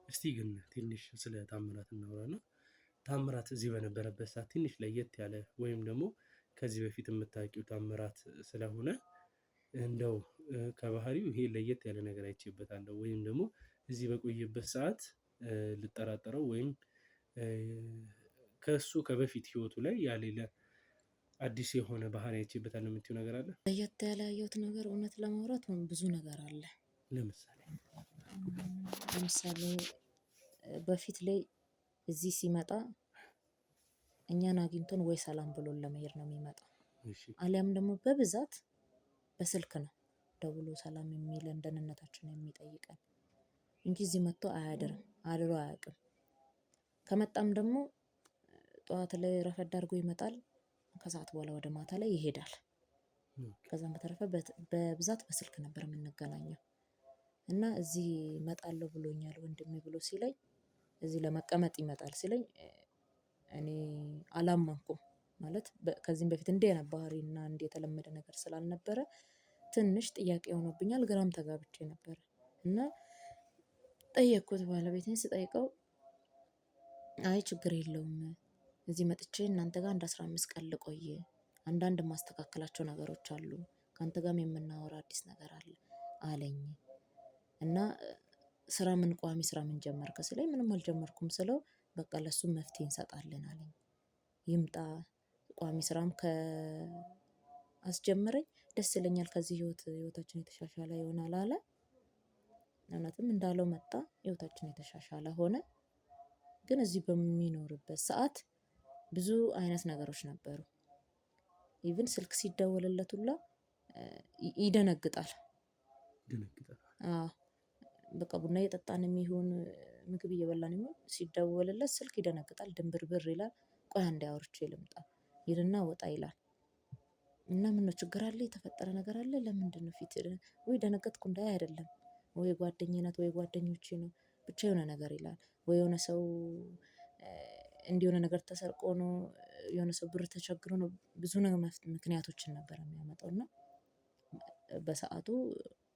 እስቲ ግን ትንሽ ስለ ታምራት እናውራና ታምራት እዚህ በነበረበት ሰዓት ትንሽ ለየት ያለ ወይም ደግሞ ከዚህ በፊት የምታውቂው ታምራት ስለሆነ እንደው ከባህሪው ይሄ ለየት ያለ ነገር አይቼበታለሁ ወይም ደግሞ እዚህ በቆየበት ሰዓት ልጠራጠረው ወይም ከሱ ከበፊት ህይወቱ ላይ ያሌለ አዲስ የሆነ ባህሪ አይቼበታለሁ የምትይው ነገር አለ? ለየት ያለ ያየሁት ነገር እውነት ለማውራት ብዙ ነገር አለ። ለምሳሌ በፊት ላይ እዚህ ሲመጣ እኛን አግኝቶን ወይ ሰላም ብሎን ለመሄድ ነው የሚመጣው። አሊያም ደግሞ በብዛት በስልክ ነው ደውሎ ሰላም የሚለን ደህንነታችንን የሚጠይቀን እንጂ እዚህ መጥቶ አያድርም፣ አድሮ አያውቅም። ከመጣም ደግሞ ጠዋት ላይ ረፈድ አድርጎ ይመጣል፣ ከሰዓት በኋላ ወደ ማታ ላይ ይሄዳል። ከዛም በተረፈ በብዛት በስልክ ነበር የምንገናኘው እና እዚህ እመጣለሁ ብሎኛል ወንድሜ ብሎ ሲለኝ እዚህ ለመቀመጥ ይመጣል ሲለኝ እኔ አላመንኩም። ማለት ከዚህም በፊት እንዲህ አይነት ባህሪና እንዲህ የተለመደ ነገር ስላልነበረ ትንሽ ጥያቄ ሆኖብኛል፣ ግራም ተጋብቼ ነበር እና ጠየቅኩት። ባለቤቴን ስጠይቀው አይ ችግር የለውም እዚህ መጥቼ እናንተ ጋር 15 ቀን ልቆይ፣ አንዳንድ ማስተካከላቸው ነገሮች አሉ፣ ከአንተ ጋርም የምናወራ አዲስ ነገር አለ አለኝ እና ስራ ምን ቋሚ ስራ ምን ጀመርክ ሲለኝ ምንም አልጀመርኩም ስለው በቃ ለሱም መፍትሄ እንሰጣለን አለኝ። ይምጣ ቋሚ ስራም አስጀመረኝ፣ ደስ ይለኛል፣ ከዚህ ህይወታችን የተሻሻለ ይሆናል አለ። እውነትም እንዳለው መጣ፣ ህይወታችን የተሻሻለ ሆነ። ግን እዚህ በሚኖርበት ሰዓት ብዙ አይነት ነገሮች ነበሩ። ኢቭን ስልክ ሲደወልለት ሁላ ይደነግጣል። በቃ ቡና እየጠጣን የሚሆን ምግብ እየበላን የሚሆን ሲደወልለት ስልክ ይደነግጣል፣ ድንብርብር ይላል። ቆይ አንዴ አውርቼ ልምጣ ይልና ወጣ ይላል። እና ምነው ችግር አለ? የተፈጠረ ነገር አለ? ለምንድን ነው ፊት ወይ ደነገጥኩ እንዳይ አይደለም ወይ ጓደኛዬ ናት ወይ ጓደኞቼ ነው ብቻ የሆነ ነገር ይላል። ወይ የሆነ ሰው እንዲሆነ ነገር ተሰርቆ ነው፣ የሆነ ሰው ብር ተቸግሮ ነው። ብዙ ምክንያቶችን ነበር የሚያመጣው እና በሰዓቱ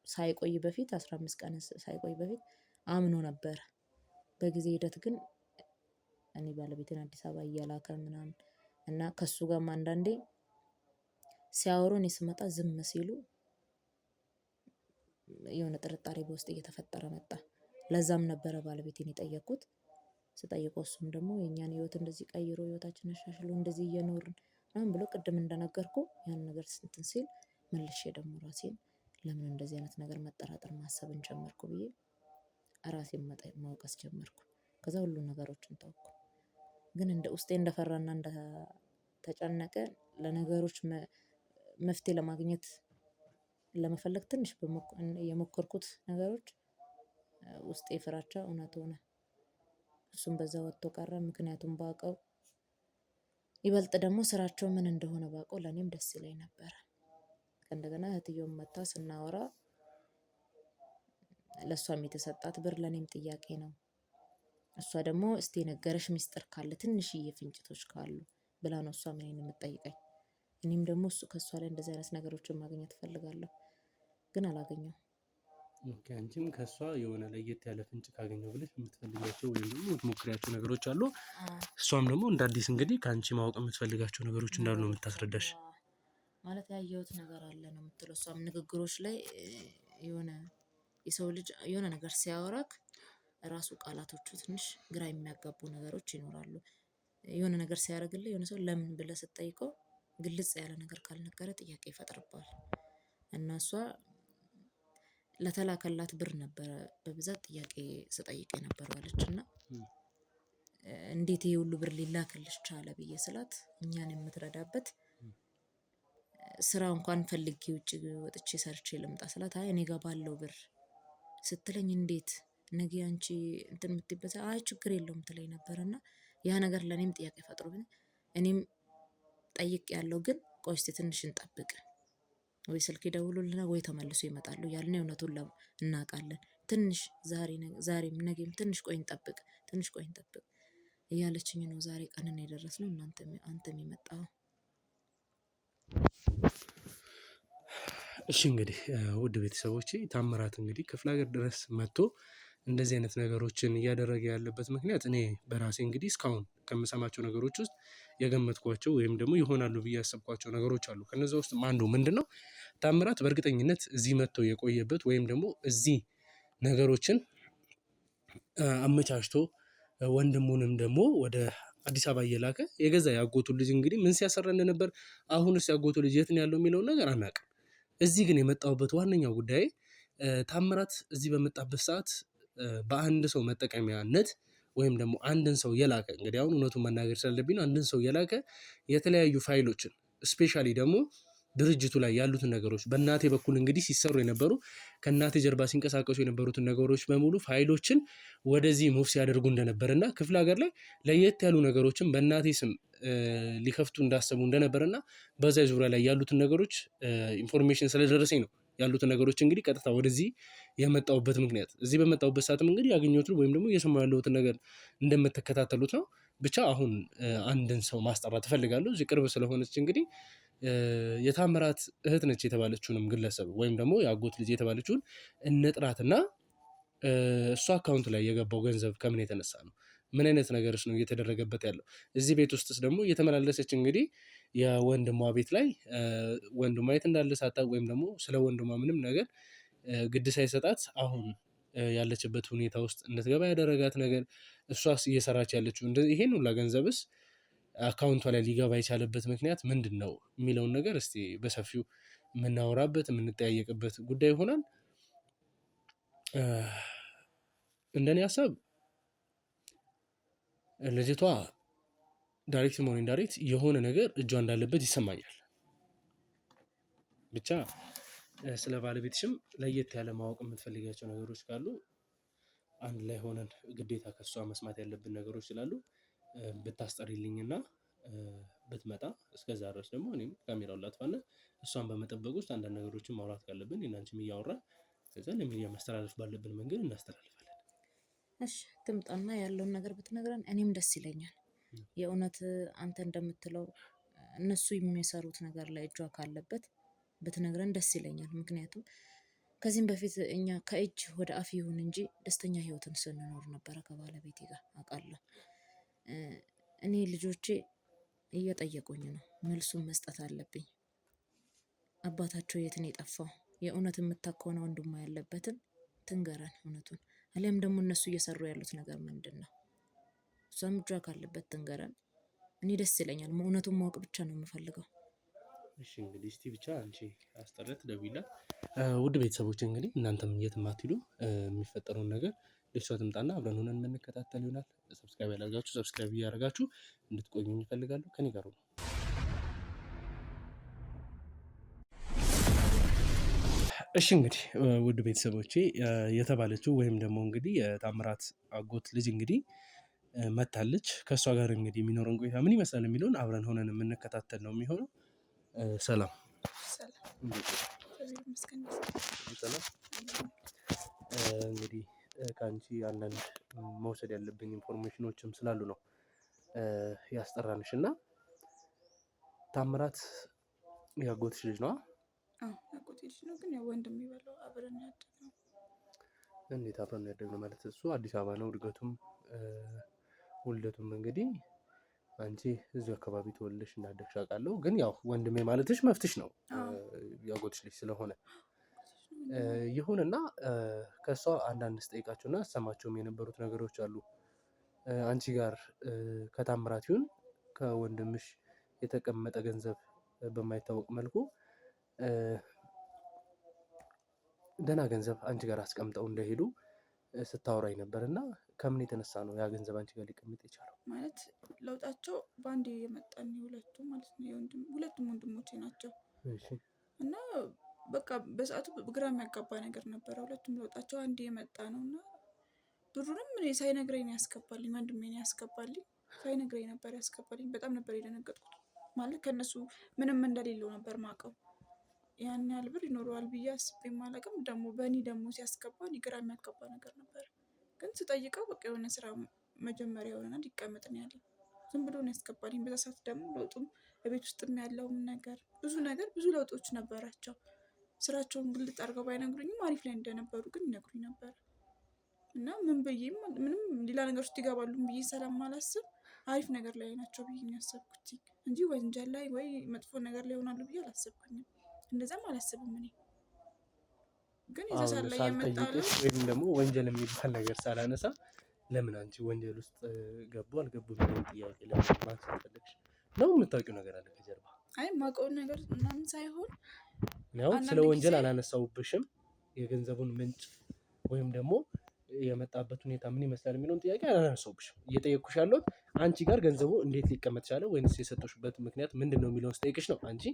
ሳይቆይ በፊት 15 ቀን ሳይቆይ በፊት አምኖ ነበር። በጊዜ ሂደት ግን እኔ ባለቤቴን አዲስ አበባ እያላከ ምናምን እና ከሱ ጋርም አንዳንዴ ሲያወሩ እኔ ስመጣ ዝም ሲሉ የሆነ ጥርጣሬ በውስጥ እየተፈጠረ መጣ። ለዛም ነበረ ባለቤቴን የጠየኩት። ስጠይቀው እሱም ደግሞ የእኛን ህይወት እንደዚህ ቀይሮ ህይወታችንን አሻሽሎ እንደዚህ እየኖርን ምናምን ብሎ ቅድም እንደነገርኩ ያን ነገር እንትን ሲል መልሼ ደግሞ ራሴን ለምን እንደዚህ አይነት ነገር መጠራጠር ማሰብን ጀመርኩ ብዬ ራሴን መውቀስ ጀመርኩ። ከዛ ሁሉ ነገሮችን ተውኩ። ግን እንደ ውስጤ እንደፈራና እንደተጨነቀ ለነገሮች መፍትሄ ለማግኘት ለመፈለግ ትንሽ የሞከርኩት ነገሮች ውስጤ ፍራቻ እውነት ሆነ። እሱም በዛ ወጥቶ ቀረ። ምክንያቱም ባውቀው ይበልጥ ደግሞ ስራቸው ምን እንደሆነ ባውቀው ለእኔም ደስ ይለኝ ነበረ። እንደገና እህትየውም መታ ስናወራ ለእሷም የተሰጣት ብር ለእኔም ጥያቄ ነው። እሷ ደግሞ እስቲ የነገረሽ ሚስጥር ካለ ትንሽዬ ፍንጭቶች ካሉ ብላ ነው እሷ እኔን የምትጠይቀኝ። እኔም ደግሞ ከእሷ ላይ እንደዚህ አይነት ነገሮችን ማግኘት እፈልጋለሁ፣ ግን አላገኘሁም። አንቺም ከእሷ የሆነ ለየት ያለ ፍንጭ ካገኘው ብለሽ የምትፈልጋቸው ወይም ደግሞ የምትሞክሪያቸው ነገሮች አሉ። እሷም ደግሞ እንደ አዲስ እንግዲህ ከአንቺ ማወቅ የምትፈልጋቸው ነገሮች እንዳሉ ነው የምታስረዳሽ። ማለት ያየሁት ነገር አለ ነው የምትለው። እሷም ንግግሮች ላይ የሆነ የሰው ልጅ የሆነ ነገር ሲያወራክ ራሱ ቃላቶቹ ትንሽ ግራ የሚያጋቡ ነገሮች ይኖራሉ። የሆነ ነገር ሲያደርግልህ የሆነ ሰው ለምን ብለህ ስትጠይቀው ግልጽ ያለ ነገር ካልነገረ ጥያቄ ይፈጥርባል። እና እሷ ለተላከላት ብር ነበረ በብዛት ጥያቄ ስጠይቅ የነበረው አለች። እና እንዴት ይሄ ሁሉ ብር ሊላክልሽ ቻለ ብዬ ስላት እኛን የምትረዳበት ስራ እንኳን ፈልጌ ውጭ ወጥቼ ሰርቼ ልምጣ ስላት አይ እኔ ጋር ባለው ብር ስትለኝ እንዴት ነገ አንቺ እንትን የምትይበት አይ ችግር የለውም ትለኝ ነበርና ያ ነገር ለእኔም ጥያቄ ፈጥሮብኝ እኔም ጠይቅ ያለው ግን ቆይ እስቲ ትንሽ እንጠብቅ ወይ ስልክ ይደውሉልና ወይ ተመልሶ ይመጣሉ ያልን እውነቱን እናውቃለን። ትንሽ ዛሬም ነገም ትንሽ ቆይ እንጠብቅ እያለችኝ ነው። ዛሬ ቀንን የደረስነው አንተም የመጣው። እሺ እንግዲህ ውድ ቤተሰቦቼ ታምራት እንግዲህ ክፍለ ሀገር ድረስ መጥቶ እንደዚህ አይነት ነገሮችን እያደረገ ያለበት ምክንያት እኔ በራሴ እንግዲህ እስካሁን ከምሰማቸው ነገሮች ውስጥ የገመትኳቸው ወይም ደግሞ ይሆናሉ ብዬ ያሰብኳቸው ነገሮች አሉ። ከነዛ ውስጥ አንዱ ምንድነው ታምራት በእርግጠኝነት እዚህ መጥቶ የቆየበት ወይም ደግሞ እዚህ ነገሮችን አመቻችቶ ወንድሙንም ደግሞ ወደ አዲስ አበባ እየላከ የገዛ ያጎቱ ልጅ እንግዲህ ምን ሲያሰራ እንደነበር አሁንስ ያጎቱ ልጅ የት ነው ያለው የሚለውን ነገር አናውቅም። እዚህ ግን የመጣሁበት ዋነኛው ጉዳይ ታምራት እዚህ በመጣበት ሰዓት በአንድ ሰው መጠቀሚያነት ወይም ደግሞ አንድን ሰው የላከ እንግዲህ አሁን እውነቱን መናገር ስላለብኝ ነው። አንድን ሰው የላከ የተለያዩ ፋይሎችን ስፔሻሊ ደግሞ ድርጅቱ ላይ ያሉትን ነገሮች በእናቴ በኩል እንግዲህ ሲሰሩ የነበሩ ከእናቴ ጀርባ ሲንቀሳቀሱ የነበሩትን ነገሮች በሙሉ ፋይሎችን ወደዚህ ሙቭ ሲያደርጉ እንደነበርና ክፍለ ሀገር ላይ ለየት ያሉ ነገሮችን በእናቴ ስም ሊከፍቱ እንዳሰቡ እንደነበርና በዛ ዙሪያ ላይ ያሉትን ነገሮች ኢንፎርሜሽን ስለደረሰኝ ነው ያሉትን ነገሮች እንግዲህ ቀጥታ ወደዚህ የመጣሁበት ምክንያት። እዚህ በመጣሁበት ሰዓትም እንግዲህ ያገኘሁት ወይም ደግሞ እየሰማሁ ያለሁትን ነገር እንደምትከታተሉት ነው። ብቻ አሁን አንድን ሰው ማስጠራት እፈልጋለሁ። እዚህ ቅርብ ስለሆነች እንግዲህ የታምራት እህት ነች የተባለችውንም ግለሰብ ወይም ደግሞ የአጎት ልጅ የተባለችውን እንጥራትና እሷ አካውንት ላይ የገባው ገንዘብ ከምን የተነሳ ነው? ምን አይነት ነገርስ ነው እየተደረገበት ያለው? እዚህ ቤት ውስጥስ ደግሞ እየተመላለሰች እንግዲህ የወንድሟ ቤት ላይ ወንድሟ የት እንዳለ ሳታውቅ ወይም ደግሞ ስለ ወንድሟ ምንም ነገር ግድ ሳይሰጣት አሁን ያለችበት ሁኔታ ውስጥ እንድትገባ ያደረጋት ነገር እሷስ እየሰራች ያለችው ይሄን ሁላ ገንዘብስ አካውንቷ ላይ ሊገባ የቻለበት ምክንያት ምንድን ነው የሚለውን ነገር እስቲ በሰፊው የምናወራበት የምንጠያየቅበት ጉዳይ ይሆናል። እንደኔ ሀሳብ ልጅቷ ዳይሬክት መሆን ኢንዳይሬክት የሆነ ነገር እጇ እንዳለበት ይሰማኛል። ብቻ ስለ ባለቤትሽም ለየት ያለ ማወቅ የምትፈልጋቸው ነገሮች ካሉ አንድ ላይ ሆነን ግዴታ ከሷ መስማት ያለብን ነገሮች ስላሉ ብታስጠሪልኝና ብትመጣ እስከዛ ድረስ ደግሞ እኔም ካሜራውን ላጥፋና እሷን በመጠበቅ ውስጥ አንዳንድ ነገሮችን ማውራት ካለብን እናንቺም እያወራን ከዛ ለሚዲያ ማስተላለፍ ባለብን መንገድ እናስተላልፋለን። እሺ ትምጣና ያለውን ነገር ብትነግረን እኔም ደስ ይለኛል። የእውነት አንተ እንደምትለው እነሱ የሚሰሩት ነገር ላይ እጇ ካለበት ብትነግረን ደስ ይለኛል። ምክንያቱም ከዚህም በፊት እኛ ከእጅ ወደ አፍ ይሁን እንጂ ደስተኛ ህይወትን ስንኖር ነበረ ከባለቤቴ ጋር አውቃለሁ። እኔ ልጆቼ እየጠየቁኝ ነው፣ መልሱን መስጠት አለብኝ። አባታቸው የት ነው የጠፋው? የእውነት የምታከውና ወንድሟ ያለበትን ትንገረን እውነቱን። አሊያም ደግሞ እነሱ እየሰሩ ያሉት ነገር ምንድነው? እሷም እጇ ካለበት ትንገረን። እኔ ደስ ይለኛል። እውነቱን ማወቅ ብቻ ነው የምፈልገው። እሺ እንግዲህ እስቲ ብቻ አንቺ አስጠረት ደውይላት። ውድ ቤተሰቦች እንግዲህ እናንተም የትም አትሄዱ። የሚፈጠረውን ነገር ልጅቷ ትምጣና አብረን ሆነን የምንከታተል ይሆናል። ሰብስክራይብ ያላደረጋችሁ ሰብስክራይብ እያደረጋችሁ እንድትቆዩ ይፈልጋሉ። ከኔ ጋር ነው። እሺ እንግዲህ ውድ ቤተሰቦቼ የተባለችው ወይም ደግሞ እንግዲህ የታምራት አጎት ልጅ እንግዲህ መታለች። ከእሷ ጋር እንግዲህ የሚኖረን ቆይታ ምን ይመስላል የሚለውን አብረን ሆነን የምንከታተል ነው የሚሆነው። ሰላም እንግዲህ ከአንቺ አንዳንድ መውሰድ ያለብኝ ኢንፎርሜሽኖችም ስላሉ ነው ያስጠራንሽ እና ታምራት ያጎትሽ ልጅ ነው? ያጎቴ ልጅ ነው፣ ግን ያው ወንድም የሚበላው አብረን ያደግነው። እንዴት አብረን ያደግነው ማለት? እሱ አዲስ አበባ ነው እድገቱም ውልደቱም እንግዲህ አንቺ እዚሁ አካባቢ ተወልደሽ እንዳደግሽ አውቃለሁ። ግን ያው ወንድሜ ማለትሽ መፍትሽ ነው ያጎትሽ ልጅ ስለሆነ ይሁንና ከእሷ አንዳንድ ስጠይቃቸውና ሰማቸውም የነበሩት ነገሮች አሉ። አንቺ ጋር ከታምራት ይሁን ከወንድምሽ የተቀመጠ ገንዘብ በማይታወቅ መልኩ ደህና ገንዘብ አንቺ ጋር አስቀምጠው እንደሄዱ ስታወራኝ ነበር እና ከምን የተነሳ ነው ያ ገንዘብ አንቺ ጋር ሊቀመጥ የቻለው? ማለት ለውጣቸው በአንዴ የመጣን ሁለቱም ማለት ነው። ሁለቱም ወንድሞቼ ናቸው እና በቃ በሰዓቱ ግራ የሚያጋባ ነገር ነበረ። ሁለቱም ለውጣቸው አንዴ የመጣ ነው እና ብሩንም እኔ ሳይነግረኝ ነው ያስገባልኝ። ወንድሜ ነው ያስገባልኝ፣ ሳይነግረኝ ነበር ያስገባልኝ። በጣም ነበር የደነገጥኩት። ማለት ከእነሱ ምንም እንደሌለው ነበር ማውቀው። ያን ያህል ብር ይኖረዋል ብዬ አስቤም አላውቅም። ደግሞ በእኔ ደግሞ ሲያስገባኝ ግራ የሚያጋባ ነገር ነበር። ግን ስጠይቀው በቃ የሆነ ስራ መጀመሪያ የሆነና ሊቀመጥ ነው ያለኝ። ዝም ብሎ ነው ያስገባልኝ። በዛ ሰዓት ደግሞ ለውጡም በቤት ውስጥም ያለውም ነገር ብዙ ለውጦች ነበራቸው። ስራቸውን ግልጥ አድርገው ባይነግሩኝም አሪፍ ላይ እንደነበሩ ግን ይነግሩኝ ነበር እና ምንም ሌላ ነገር ውስጥ ይገባሉ ብዬ ስለማላስብ አሪፍ ነገር ላይ ናቸው ብዬ ያሰብኩት እንጂ ወንጀል ላይ ወይ መጥፎ ነገር ላይ ይሆናሉ ብዬ አላሰብኩኝም። እንደዛም አላስብም። እኔ ግን ይዘሳል ላይ የመጣለው ወይም ደግሞ ወንጀል የሚባል ነገር ሳላነሳ ለምን አንቺ ወንጀል ውስጥ ገቡ አልገቡ የሚለውን ጥያቄ ለምን ማንሳት ፈለግሽ? ነው የምታውቂው ነገር አለ ከጀርባ? አይ የማውቀውን ነገር ምናምን ሳይሆን ያው ስለ ወንጀል አላነሳውብሽም። የገንዘቡን ምንጭ ወይም ደግሞ የመጣበት ሁኔታ ምን ይመስላል የሚለውን ጥያቄ አላነሳውብሽም። እየጠየቅኩሽ ያለሁት አንቺ ጋር ገንዘቡ እንዴት ሊቀመጥ ቻለ ወይንስ የሰጠሽበት ምክንያት ምንድን ነው የሚለውን ስጠይቅሽ ነው። አንቺ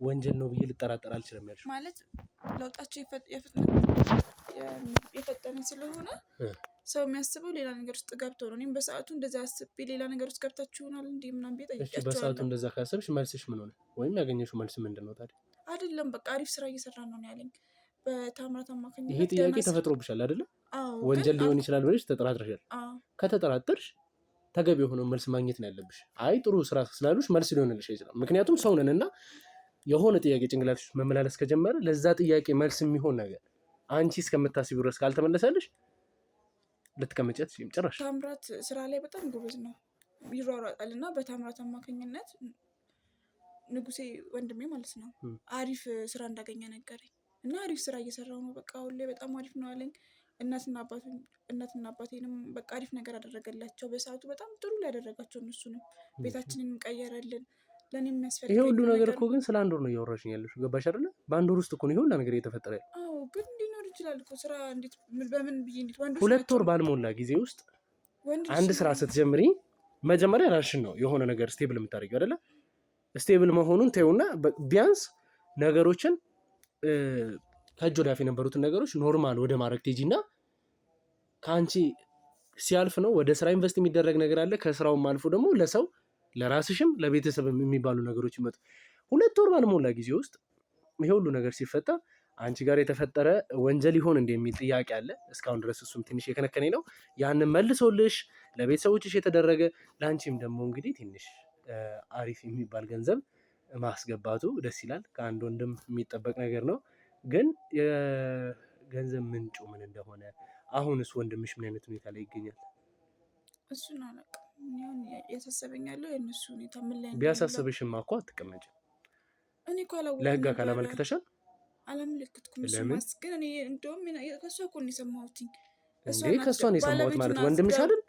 ወንጀል ነው ብዬ ልጠራጠር አልችልም ያልሽው። ማለት ለውጣቸው የፈጠነ ስለሆነ ሰው የሚያስበው ሌላ ነገር ውስጥ ገብተው ነው። እኔም በሰዓቱ እንደዛ አስቤ ሌላ ነገር ውስጥ ገብታችሁ ይሆናል እንዴ ምናምን ቤት ጠይቄያቸዋለሁ። በሰዓቱ እንደዛ ካሰብሽ መልስሽ ምን ሆነ? ወይም ያገኘሽው መልስ ምንድን ነው ታዲያ? አይደለም በቃ አሪፍ ስራ እየሰራ ነው ያለኝ በታምራት አማካኝነት። ይሄ ጥያቄ ተፈጥሮብሻል አይደለ? ወንጀል ሊሆን ይችላል ብለሽ ተጠራጥረሻል። ከተጠራጠርሽ ተገቢ የሆነው መልስ ማግኘት ነው ያለብሽ። አይ ጥሩ ስራ ስላሉሽ መልስ ሊሆንልሽ አይችልም። ምክንያቱም ሰው ነን እና የሆነ ጥያቄ ጭንቅላትሽ መመላለስ ከጀመረ ለዛ ጥያቄ መልስ የሚሆን ነገር አንቺ እስከምታስቢው ድረስ ካልተመለሰልሽ ልትቀመጪ አትችይም ጭራሽ። ታምራት ስራ ላይ በጣም ጎበዝ ነው፣ ይሯሯጣል እና በታምራት አማካኝነት ንጉሴ ወንድሜ ማለት ነው አሪፍ ስራ እንዳገኘ ነገረኝ እና አሪፍ ስራ እየሰራው ነው በቃ አሁን ላይ በጣም አሪፍ ነው አለኝ። እናትና አባቴንም በቃ አሪፍ ነገር አደረገላቸው። በሰዓቱ በጣም ጥሩ ላይ ያደረጋቸው እነሱንም ቤታችንንም ቀየረልን። ለኔ የሚያስፈልግ ይሄ ሁሉ ነገር እኮ ግን ስለ አንድ ወር ነው እያወራሽኝ ያለሽው። ገባሽ አይደለ? በአንድ ወር ውስጥ እኮ ነው ይሄ ሁሉ ነገር እየተፈጠረ ያለው። አዎ ግን ሊኖር ይችላል እኮ ስራ እንዴት በምን ብዬ እንዴት ወንዶች 2 ወር ባልሞላ ጊዜ ውስጥ አንድ ስራ ስትጀምሪ መጀመሪያ ራስሽን ነው የሆነ ነገር ስቴብል የምታደርጊው አይደለ? ስቴብል መሆኑን ተይውና ቢያንስ ነገሮችን ከእጅ ወዳፍ የነበሩትን ነገሮች ኖርማል ወደ ማድረግ ትሄጂና ከአንቺ ሲያልፍ ነው ወደ ስራ ኢንቨስት የሚደረግ ነገር አለ። ከስራውም አልፎ ደግሞ ለሰው ለራስሽም ለቤተሰብ የሚባሉ ነገሮች ይመጡ። 2 ወር ባልሞላ ጊዜ ውስጥ ይሄ ሁሉ ነገር ሲፈጠር አንቺ ጋር የተፈጠረ ወንጀል ይሆን እንደ የሚል ጥያቄ አለ። እስካሁን ድረስ እሱም ትንሽ የከነከነኝ ነው። ያንን መልሶልሽ ለቤተሰቦችሽ የተደረገ ለአንቺም ደግሞ እንግዲህ ትንሽ አሪፍ የሚባል ገንዘብ ማስገባቱ ደስ ይላል። ከአንድ ወንድም የሚጠበቅ ነገር ነው። ግን የገንዘብ ምንጩ ምን እንደሆነ አሁንስ ወንድምሽ ምን አይነት ሁኔታ ላይ ይገኛል? እሱን አላውቅም። ያሳሰበኝ ያለው የእነሱ ሁኔታ ምን ላይ። ቢያሳስብሽማ እኮ አትቀመጭም። እኔ እኮ አላወኩም። ለህግ አካል አመልክተሻል? አላመለከትኩም። እሱማስ ግን እኔ እንደውም ከእሷ እኮ ነው የሰማሁት። ከእሷ ነው የሰማሁት ማለት ወንድምሽ አይደል?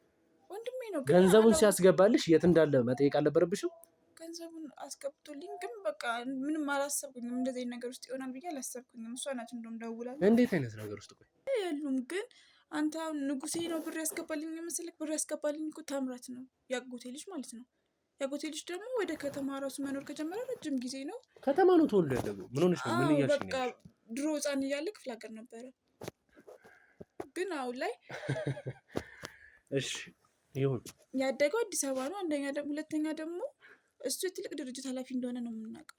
ወንድሜ ነው። ገንዘቡን ሲያስገባልሽ የት እንዳለ መጠየቅ አልነበረብሽም? ገንዘቡን አስገብቶልኝ ግን በቃ ምንም አላሰብኩኝም። እንደዚህ አይነት ነገር ውስጥ ይሆናል ብዬ አላሰብኩኝም። እሷ ናት እንደውም ደውላለች። እንዴት አይነት ነገር ውስጥ ቆይ የሉም። ግን አንተ አሁን ንጉሴ ነው ብር ያስገባልኝ የመሰለክ? ብር ያስገባልኝ እኮ ታምራት ነው፣ ያጎቴ ልጅ ማለት ነው። ያጎቴ ልጅ ደግሞ ወደ ከተማ ራሱ መኖር ከጀመረ ረጅም ጊዜ ነው። ከተማ ነው ተወልዶ ያደገው? ምን ሆነሽ ነው? ምን እያልሽ ነው? በቃ ድሮ ህፃን እያለ ክፍለ ሀገር ነበረ፣ ግን አሁን ላይ እሺ ይሁን ያደገው አዲስ አበባ ነው። ሁለተኛ ደግሞ እሱ የትልቅ ድርጅት ኃላፊ እንደሆነ ነው የምናውቀው።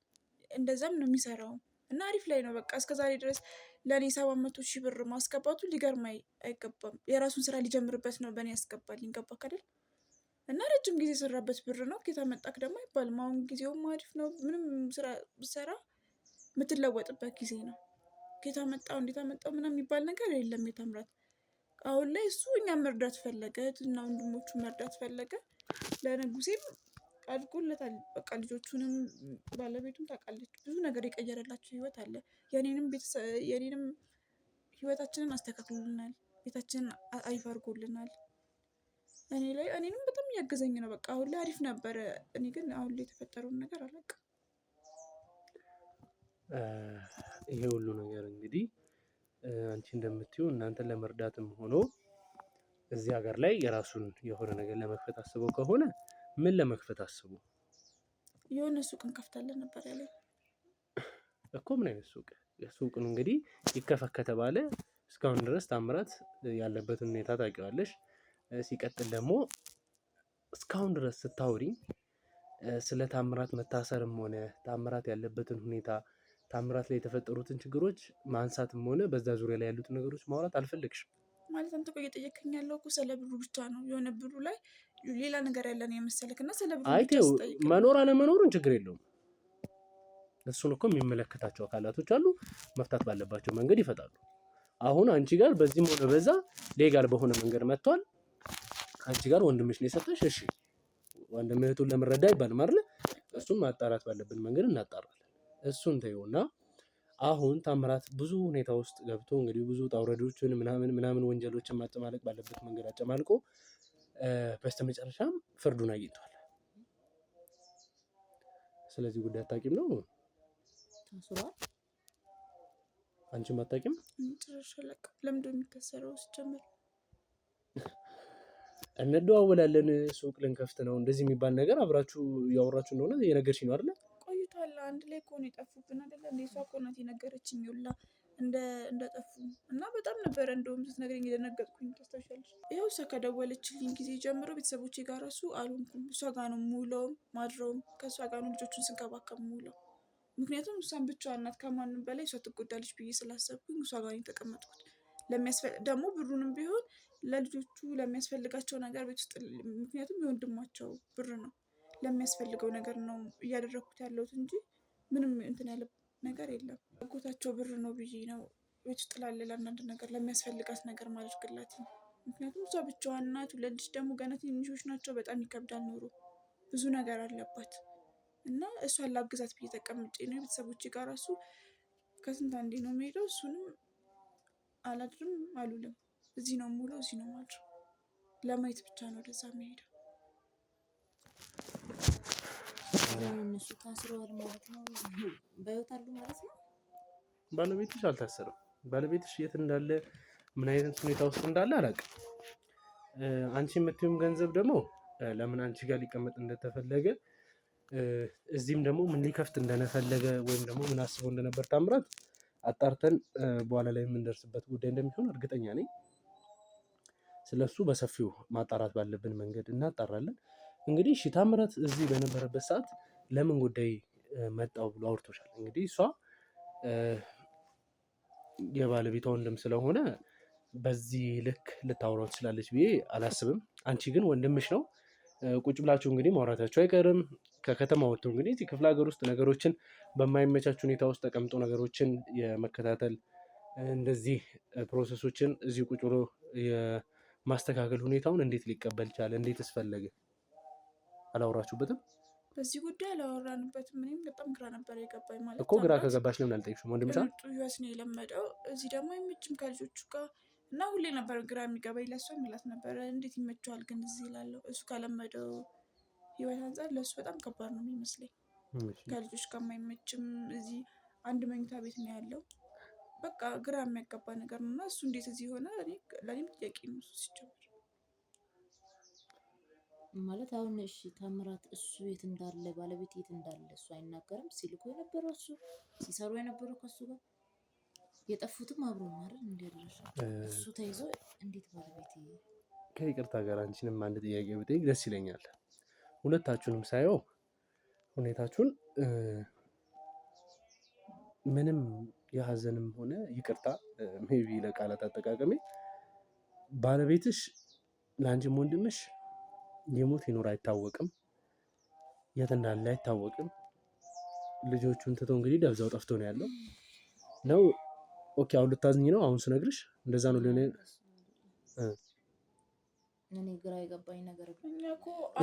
እንደዛም ነው የሚሰራው እና አሪፍ ላይ ነው። በቃ እስከዛሬ ድረስ ለእኔ 700,000 ብር ማስገባቱ ሊገርም አይገባም። የራሱን ስራ ሊጀምርበት ነው በእኔ ያስገባልኝ። ገባክ አይደል? እና ረጅም ጊዜ የሰራበት ብር ነው። ጌታ መጣክ ደግሞ አይባልም። አሁን ጊዜውም አሪፍ ነው። ምንም ስራ ብሰራ የምትለወጥበት ጊዜ ነው። ጌታ መጣው እንዴት አመጣው ምናምን የሚባል ነገር የለም። የታምራት አሁን ላይ እሱ እኛም መርዳት ፈለገ እና ወንድሞቹ መርዳት ፈለገ። ለንጉሴም አድጎለታል። በቃ ልጆቹንም ባለቤቱም ታውቃለች። ብዙ ነገር የቀየረላቸው ህይወት አለ። የኔንም ህይወታችንን አስተካክሎልናል። ቤታችንን አሪፍ አድርጎልናል። እኔንም በጣም እያገዘኝ ነው። በቃ አሁን ላይ አሪፍ ነበረ። እኔ ግን አሁን ላይ የተፈጠረውን ነገር አላውቅም። ይሄ ሁሉ ነገር እንግዲህ አንቺ እንደምትዩ እናንተን ለመርዳትም ሆኖ እዚህ ሀገር ላይ የራሱን የሆነ ነገር ለመክፈት አስበው ከሆነ ምን ለመክፈት አስቡ? የሆነ ሱቅ እንከፍታለን ነበር ያለኝ እኮ። ምን አይነት ሱቅ? ሱቅን እንግዲህ ይከፈት ከተባለ እስካሁን ድረስ ታምራት ያለበትን ሁኔታ ታውቂዋለሽ። ሲቀጥል ደግሞ እስካሁን ድረስ ስታወሪኝ ስለ ታምራት መታሰርም ሆነ ታምራት ያለበትን ሁኔታ ታምራት ላይ የተፈጠሩትን ችግሮች ማንሳትም ሆነ በዛ ዙሪያ ላይ ያሉትን ነገሮች ማውራት አልፈለግሽም ማለት። አንተ እኮ እየጠየከኝ ያለው እኮ ስለ ብሩ ብቻ ነው። የሆነ ብሩ ላይ ሌላ ነገር ያለን የመሰለክ እና ስለ ብሩ ብቻ ስጠይቅ መኖር አለመኖሩን ችግር የለውም። እሱን እኮ የሚመለከታቸው አካላቶች አሉ። መፍታት ባለባቸው መንገድ ይፈታሉ። አሁን አንቺ ጋር በዚህም ሆነ በዛ ሌጋል በሆነ መንገድ መጥቷል። አንቺ ጋር ወንድምሽ ነው የሰጠሽ። እሺ ወንድም እህቱን ለመረዳ ይባልም አይደል? እሱን ማጣራት ባለብን መንገድ እናጣራለን። እሱን ተይውና አሁን ታምራት ብዙ ሁኔታ ውስጥ ገብቶ እንግዲህ ብዙ ጣውረዶችን ምናምን ወንጀሎችን ማጨማለቅ ባለበት መንገድ አጨማልቆ በስተመጨረሻም ፍርዱን አግኝቷል። ስለዚህ ጉዳይ አታውቂም ነው? ታስሯል። አንቺም አታውቂም? ጭራሽ አላውቅም። ለምንድን ነው የሚታሰረው? ሲጀምር እንደዋወላለን፣ ሱቅ ልንከፍት ነው እንደዚህ የሚባል ነገር አብራችሁ እያወራችሁ እንደሆነ የነገርሽኝ ነው አይደል? ቆይቷል። አንድ ላይ እኮ ነው የጠፉብን አይደለ? እንደ እሷ እኮ ናት የነገረችኝ ሁላ እንደጠፉ እና በጣም ነበረ እንደውም ስትነግረኝ የደነገጥኩኝ። ታስታውሻለሽ? ይኸው እሷ ከደወለችልኝ ጊዜ ጀምሮ ቤተሰቦቼ ጋር እራሱ አልሆንኩም። እሷ ጋር ነው የምውለውም ማድረውም ከእሷ ጋር ነው ልጆቹን ስንከባከብ የምውለው። ምክንያቱም እሷን ብቻዋን ናት። ከማንም በላይ እሷ ትጎዳለች ብዬ ስላሰብኩኝ እሷ ጋር ነው የተቀመጥኩት። ደግሞ ብሩንም ቢሆን ለልጆቹ ለሚያስፈልጋቸው ነገር ቤት ውስጥ ምክንያቱም የወንድማቸው ብር ነው ለሚያስፈልገው ነገር ነው እያደረኩት ያለሁት እንጂ ምንም እንትን ያለ ነገር የለም። አጎታቸው ብር ነው ብዬ ነው ቤት ውስጥ ላለ ለአንዳንድ ነገር ለሚያስፈልጋት ነገር ማድረግላት ነው። ምክንያቱም እሷ ብቻዋን ናት። ሁለት ልጅ ደግሞ ገና ትንንሾች ናቸው። በጣም ይከብዳል ኑሮ፣ ብዙ ነገር አለባት እና እሷን ላግዛት ብዬ ተቀምጬ ነው። ቤተሰቦቼ ጋር ራሱ ከስንት አንዴ ነው የምሄደው። እሱንም አላድርም አሉልም። እዚህ ነው የምውለው፣ እዚህ ነው የማድረው። ለማየት ብቻ ነው ወደዛ የምሄደው። እነሱ ታስረዋል ማለት ነው። በህይወት አሉ ማለት ነው። ባለቤትሽ አልታሰረም። ባለቤትሽ የት እንዳለ ምን አይነት ሁኔታ ውስጥ እንዳለ አላውቅም። አንቺ የምትይውም ገንዘብ ደግሞ ለምን አንቺ ጋር ሊቀመጥ እንደተፈለገ እዚህም ደግሞ ምን ሊከፍት እንደነፈለገ ወይም ደግሞ ምን አስቦ እንደነበር ታምራት አጣርተን በኋላ ላይ የምንደርስበት ጉዳይ እንደሚሆን እርግጠኛ ነኝ። ስለሱ በሰፊው ማጣራት ባለብን መንገድ እናጣራለን። እንግዲህ እሺ ታምራት እዚህ በነበረበት ሰዓት ለምን ጉዳይ መጣው ብሎ አውርቶሻል? እንግዲህ እሷ የባለቤቷ ወንድም ስለሆነ በዚህ ልክ ልታወራው ትችላለች ብዬ አላስብም። አንቺ ግን ወንድምሽ ነው። ቁጭ ብላችሁ እንግዲህ ማውራታችሁ አይቀርም። ከከተማ ወጥቶ እንግዲህ እዚህ ክፍለ ሀገር ውስጥ ነገሮችን በማይመቻች ሁኔታ ውስጥ ተቀምጦ ነገሮችን የመከታተል እንደዚህ ፕሮሰሶችን እዚህ ቁጭ ብሎ የማስተካከል ሁኔታውን እንዴት ሊቀበል ቻለ? እንዴት አስፈለገ? አላወራችሁበትም? በዚህ ጉዳይ አላወራንበትም። እኔም በጣም ግራ ነበር የገባኝ። ማለት እኮ ግራ ከገባሽ ለምን አልጠይቅሽም? ወንድምሽ ህይወት ነው የለመደው እዚህ ደግሞ አይመችም ከልጆቹ ጋር እና ሁሌ ነበር ግራ የሚገባኝ። ለእሷ የሚላት ነበረ እንዴት ይመቸዋል ግን እዚህ እላለሁ። እሱ ካለመደው ህይወት አንጻር ለእሱ በጣም ከባድ ነው የሚመስለኝ። ከልጆች ጋር አይመችም። እዚህ አንድ መኝታ ቤት ነው ያለው። በቃ ግራ የሚያጋባ ነገር ነው እና እሱ እንዴት እዚህ ሆነ ለእኔም ጥያቄ ነው እሱ ሲጀምር ማለት አሁን እሺ ታምራት እሱ የት እንዳለ ባለቤት የት እንዳለ እሱ አይናገርም። ሲልኩ የነበረው እሱ ሲሰሩ የነበረው ከሱ ጋር የጠፉትም አብሮ ማለት እንደደረሰ እሱ ተይዞ እንዴት ባለቤት ከይቅርታ ጋር አንቺንም አንድ ጥያቄ ብጠይቅ ደስ ይለኛል። ሁለታችሁንም ሳየው ሁኔታችሁን ምንም የሀዘንም ሆነ ይቅርታ ሜቢ ለቃላት አጠቃቀሜ ባለቤትሽ ለአንቺም ወንድምሽ የሞት ይኖር አይታወቅም፣ የት እንዳለ አይታወቅም። ልጆቹን ትቶ እንግዲህ ደብዛው ጠፍቶ ነው ያለው ነው። ኦኬ አሁን ልታዝኝ ነው አሁን ስነግርሽ እንደዛ ነው ሊሆን እኔ ግራ የገባኝ ነገር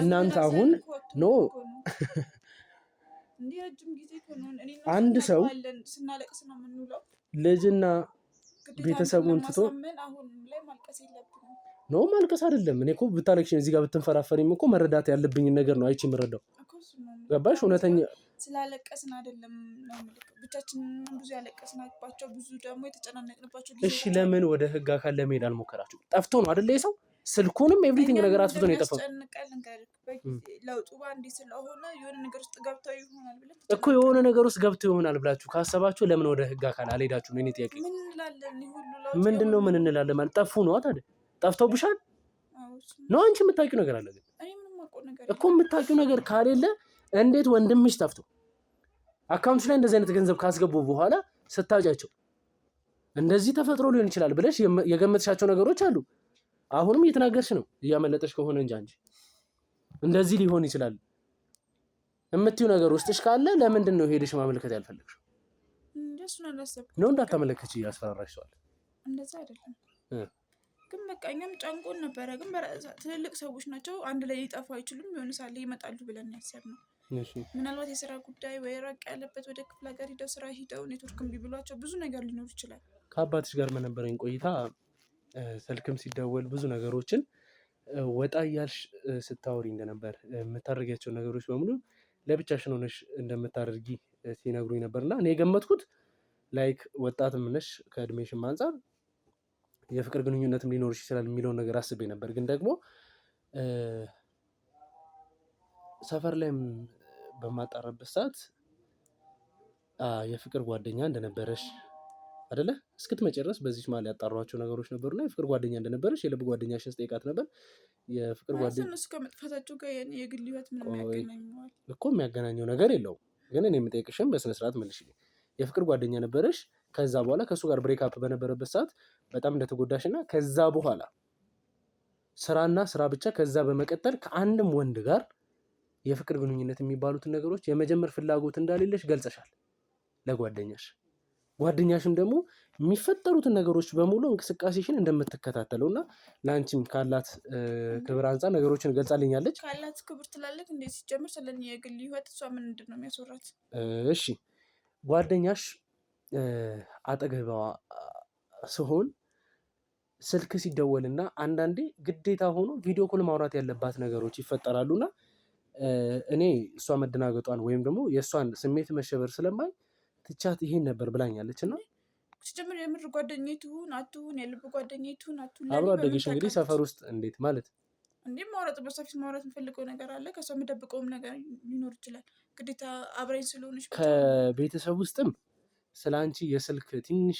እናንተ አሁን ኖ አንድ ሰው ስናለቅስ ነው የምንውለው። ልጅና ቤተሰቡን ትቶ ኖ ማልቀስ አይደለም። እኔ እኮ ብታለቅሽ እዚህ ጋር ብትንፈራፈሪም እኮ መረዳት ያለብኝን ነገር ነው አይቼ የምረዳው። ገባሽ? እውነተኛ ስላለቀስን አይደለም ነው ብቻችንን ብዙ ያለቀስናባቸው ብዙ ደግሞ የተጨናነቅንባቸው። እሺ ለምን ወደ ህግ አካል ለመሄድ አልሞከራችሁ? ጠፍቶ ነው አይደለ የሰው ስልኩንም ኤቭሪቲንግ ነገር አጥፍቶ ነው የጠፋው ለውጡ ባንዴ ስለሆነ የሆነ ነገር ውስጥ ገብተው ይሆናል ብለን እኮ የሆነ ነገር ውስጥ ገብተው ይሆናል ብላችሁ ካሰባችሁ ለምን ወደ ህግ አካል አልሄዳችሁም? እኔ ጥያቄ ምን እንላለን? ሁሉ ምንድነው ምን እንላለን ማለት ጠፉ ነው አይደል? ጠፍተውብሻል ነው አንቺ የምታውቂው ነገር አለ ግን እኮ የምታውቂው ነገር ካሌለ እንዴት ወንድምሽ ጠፍቶ አካውንትሽ ላይ እንደዚህ አይነት ገንዘብ ካስገቡ በኋላ ስታጫቸው እንደዚህ ተፈጥሮ ሊሆን ይችላል ብለሽ የገመትሻቸው ነገሮች አሉ። አሁንም እየተናገርሽ ነው እያመለጠሽ ከሆነ እንጂ አንቺ እንደዚህ ሊሆን ይችላል የምትይው ነገር ውስጥሽ ካለ ለምንድን ነው ሄደሽ ማመልከት ያልፈለግሽው? ነው እንዳታመለከች እያስፈራራሽዋል። እንደዛ አይደለም ግን በቃ እኛም ጨንቆን ነበረ። ግን ትልልቅ ሰዎች ናቸው አንድ ላይ ሊጠፉ አይችሉም። የሆነ ሳለ ይመጣሉ ብለን ያሰብነው ምናልባት የስራ ጉዳይ ወይ ራቅ ያለበት ወደ ክፍለ ሀገር ሂደው ስራ ሂደው ኔትወርክ እምቢ ብሏቸው ብዙ ነገር ሊኖር ይችላል። ከአባትሽ ጋር በነበረኝ ቆይታ ስልክም ሲደወል ብዙ ነገሮችን ወጣ እያልሽ ስታወሪ እንደነበር የምታደርጊያቸው ነገሮች በሙሉ ለብቻሽን ሆነሽ እንደምታደርጊ ሲነግሩኝ ነበርና እኔ የገመትኩት ላይክ ወጣትም ነሽ ከእድሜሽም አንጻር የፍቅር ግንኙነትም ሊኖርሽ ይችላል የሚለውን ነገር አስቤ ነበር። ግን ደግሞ ሰፈር ላይም በማጣራበት ሰዓት የፍቅር ጓደኛ እንደነበረሽ አይደለ እስክትመጨረስ በዚህ ማለት ያጣሯቸው ነገሮች ነበሩና የፍቅር ጓደኛ እንደነበረሽ የልብ ጓደኛሽን ስጠይቃት ነበር። የፍቅር ጓደኛ እሱ ከመጥፋታቸው ጋር የግል ህይወት ምን የሚያገናኘው እኮ የሚያገናኘው ነገር የለውም። ግን እኔ የምጠይቅሽም በስነ ስርዓት መልሽልኝ። የፍቅር ጓደኛ ነበረሽ። ከዛ በኋላ ከሱ ጋር ብሬክ አፕ በነበረበት ሰዓት በጣም እንደተጎዳሽና ከዛ በኋላ ስራና ስራ ብቻ ከዛ በመቀጠል ከአንድም ወንድ ጋር የፍቅር ግንኙነት የሚባሉትን ነገሮች የመጀመር ፍላጎት እንዳሌለሽ ገልጸሻል ለጓደኛሽ። ጓደኛሽም ደግሞ የሚፈጠሩትን ነገሮች በሙሉ እንቅስቃሴሽን እንደምትከታተለውና ለአንቺም ካላት ክብር አንጻር ነገሮችን ገልጻልኛለች። ካላት ክብር ትላለች እንዴ? ሲጀምር ስለኔ የግል ህይወት እሷ ምንድን ነው የሚያስወራት? እሺ ጓደኛሽ አጠገቧ ስሆን ስልክ ሲደወልና አንዳንዴ ግዴታ ሆኖ ቪዲዮ ኮል ማውራት ያለባት ነገሮች ይፈጠራሉና እኔ እሷ መደናገጧን ወይም ደግሞ የእሷን ስሜት መሸበር ስለማይ ትቻት ይሄን ነበር ብላኛለች። እና ሲጀምር የምር ጓደኛዬ ትሁን አትሁን የልብ ጓደኛዬ ትሁን አትሁን አብሮ አደገሽ እንግዲህ ሰፈር ውስጥ እንዴት ማለት እንዴ ማውራት በሰፊት ማውራት የምፈልገው ነገር አለ። ከሷ የምደብቀውም ነገር ሊኖር ይችላል። ግዴታ አብረኝ ስለሆነች ከቤተሰብ ውስጥም ስለ አንቺ የስልክ ትንሽ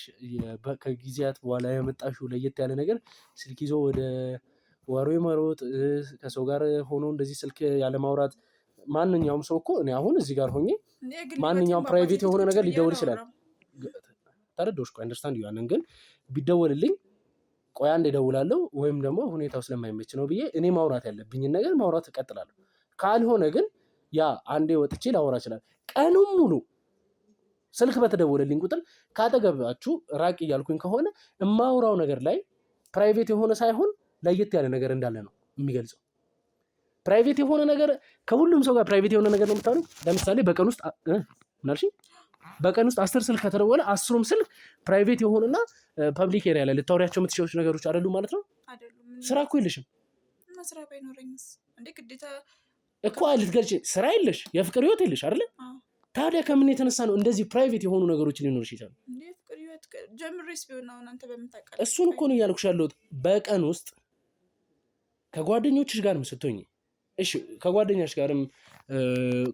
ከጊዜያት በኋላ ያመጣሽው ለየት ያለ ነገር ስልክ ይዞ ወደ ወሬ መሮጥ፣ ከሰው ጋር ሆኖ እንደዚህ ስልክ ያለ ማውራት። ማንኛውም ሰው እኮ እኔ አሁን እዚህ ጋር ሆኜ ማንኛውም ፕራይቬት የሆነ ነገር ሊደውል ይችላል። ተረዶሽ ቆይ አንደርስታንድ ያንን ግን ቢደወልልኝ ቆይ አንዴ እደውላለሁ ወይም ደግሞ ሁኔታው ስለማይመች ነው ብዬ እኔ ማውራት ያለብኝን ነገር ማውራት እቀጥላለሁ። ካልሆነ ግን ያ አንዴ ወጥቼ ላወራ ይችላል። ቀኑን ሙሉ ስልክ በተደወለልኝ ቁጥር ካጠገባችሁ ራቅ እያልኩኝ ከሆነ የማውራው ነገር ላይ ፕራይቬት የሆነ ሳይሆን ለየት ያለ ነገር እንዳለ ነው የሚገልጸው። ፕራይቬት የሆነ ነገር ከሁሉም ሰው ጋር ፕራይቬት የሆነ ነገር ነው የምታወሪው። ለምሳሌ በቀን ውስጥ ምናልሽ በቀን ውስጥ 10 ስልክ ከተደወለ 10ም ስልክ ፕራይቬት የሆነና ፐብሊክ ኤሪያ ላይ ልታወሪያቸው የምትችሉት ነገሮች አይደሉ ማለት ነው። ስራ እኮ የለሽም። ስራ ባይኖረኝስ እንዴ ግዴታ እኮ ልትገልጪ ስራ የለሽ የፍቅር ህይወት የለሽ አይደለ? ታዲያ ከምን የተነሳ ነው እንደዚህ ፕራይቬት የሆኑ ነገሮች ሊኖርሽ ይችላል? እንዴ ፍቅር ህይወት ጀምሬስ ቢሆን አሁን አንተ በምታውቃለህ እሱን እኮ ነው እያልኩሽ ያለሁት። በቀን ውስጥ ከጓደኞችሽ ጋርም ስትሆኚ እሺ ከጓደኛሽ ጋርም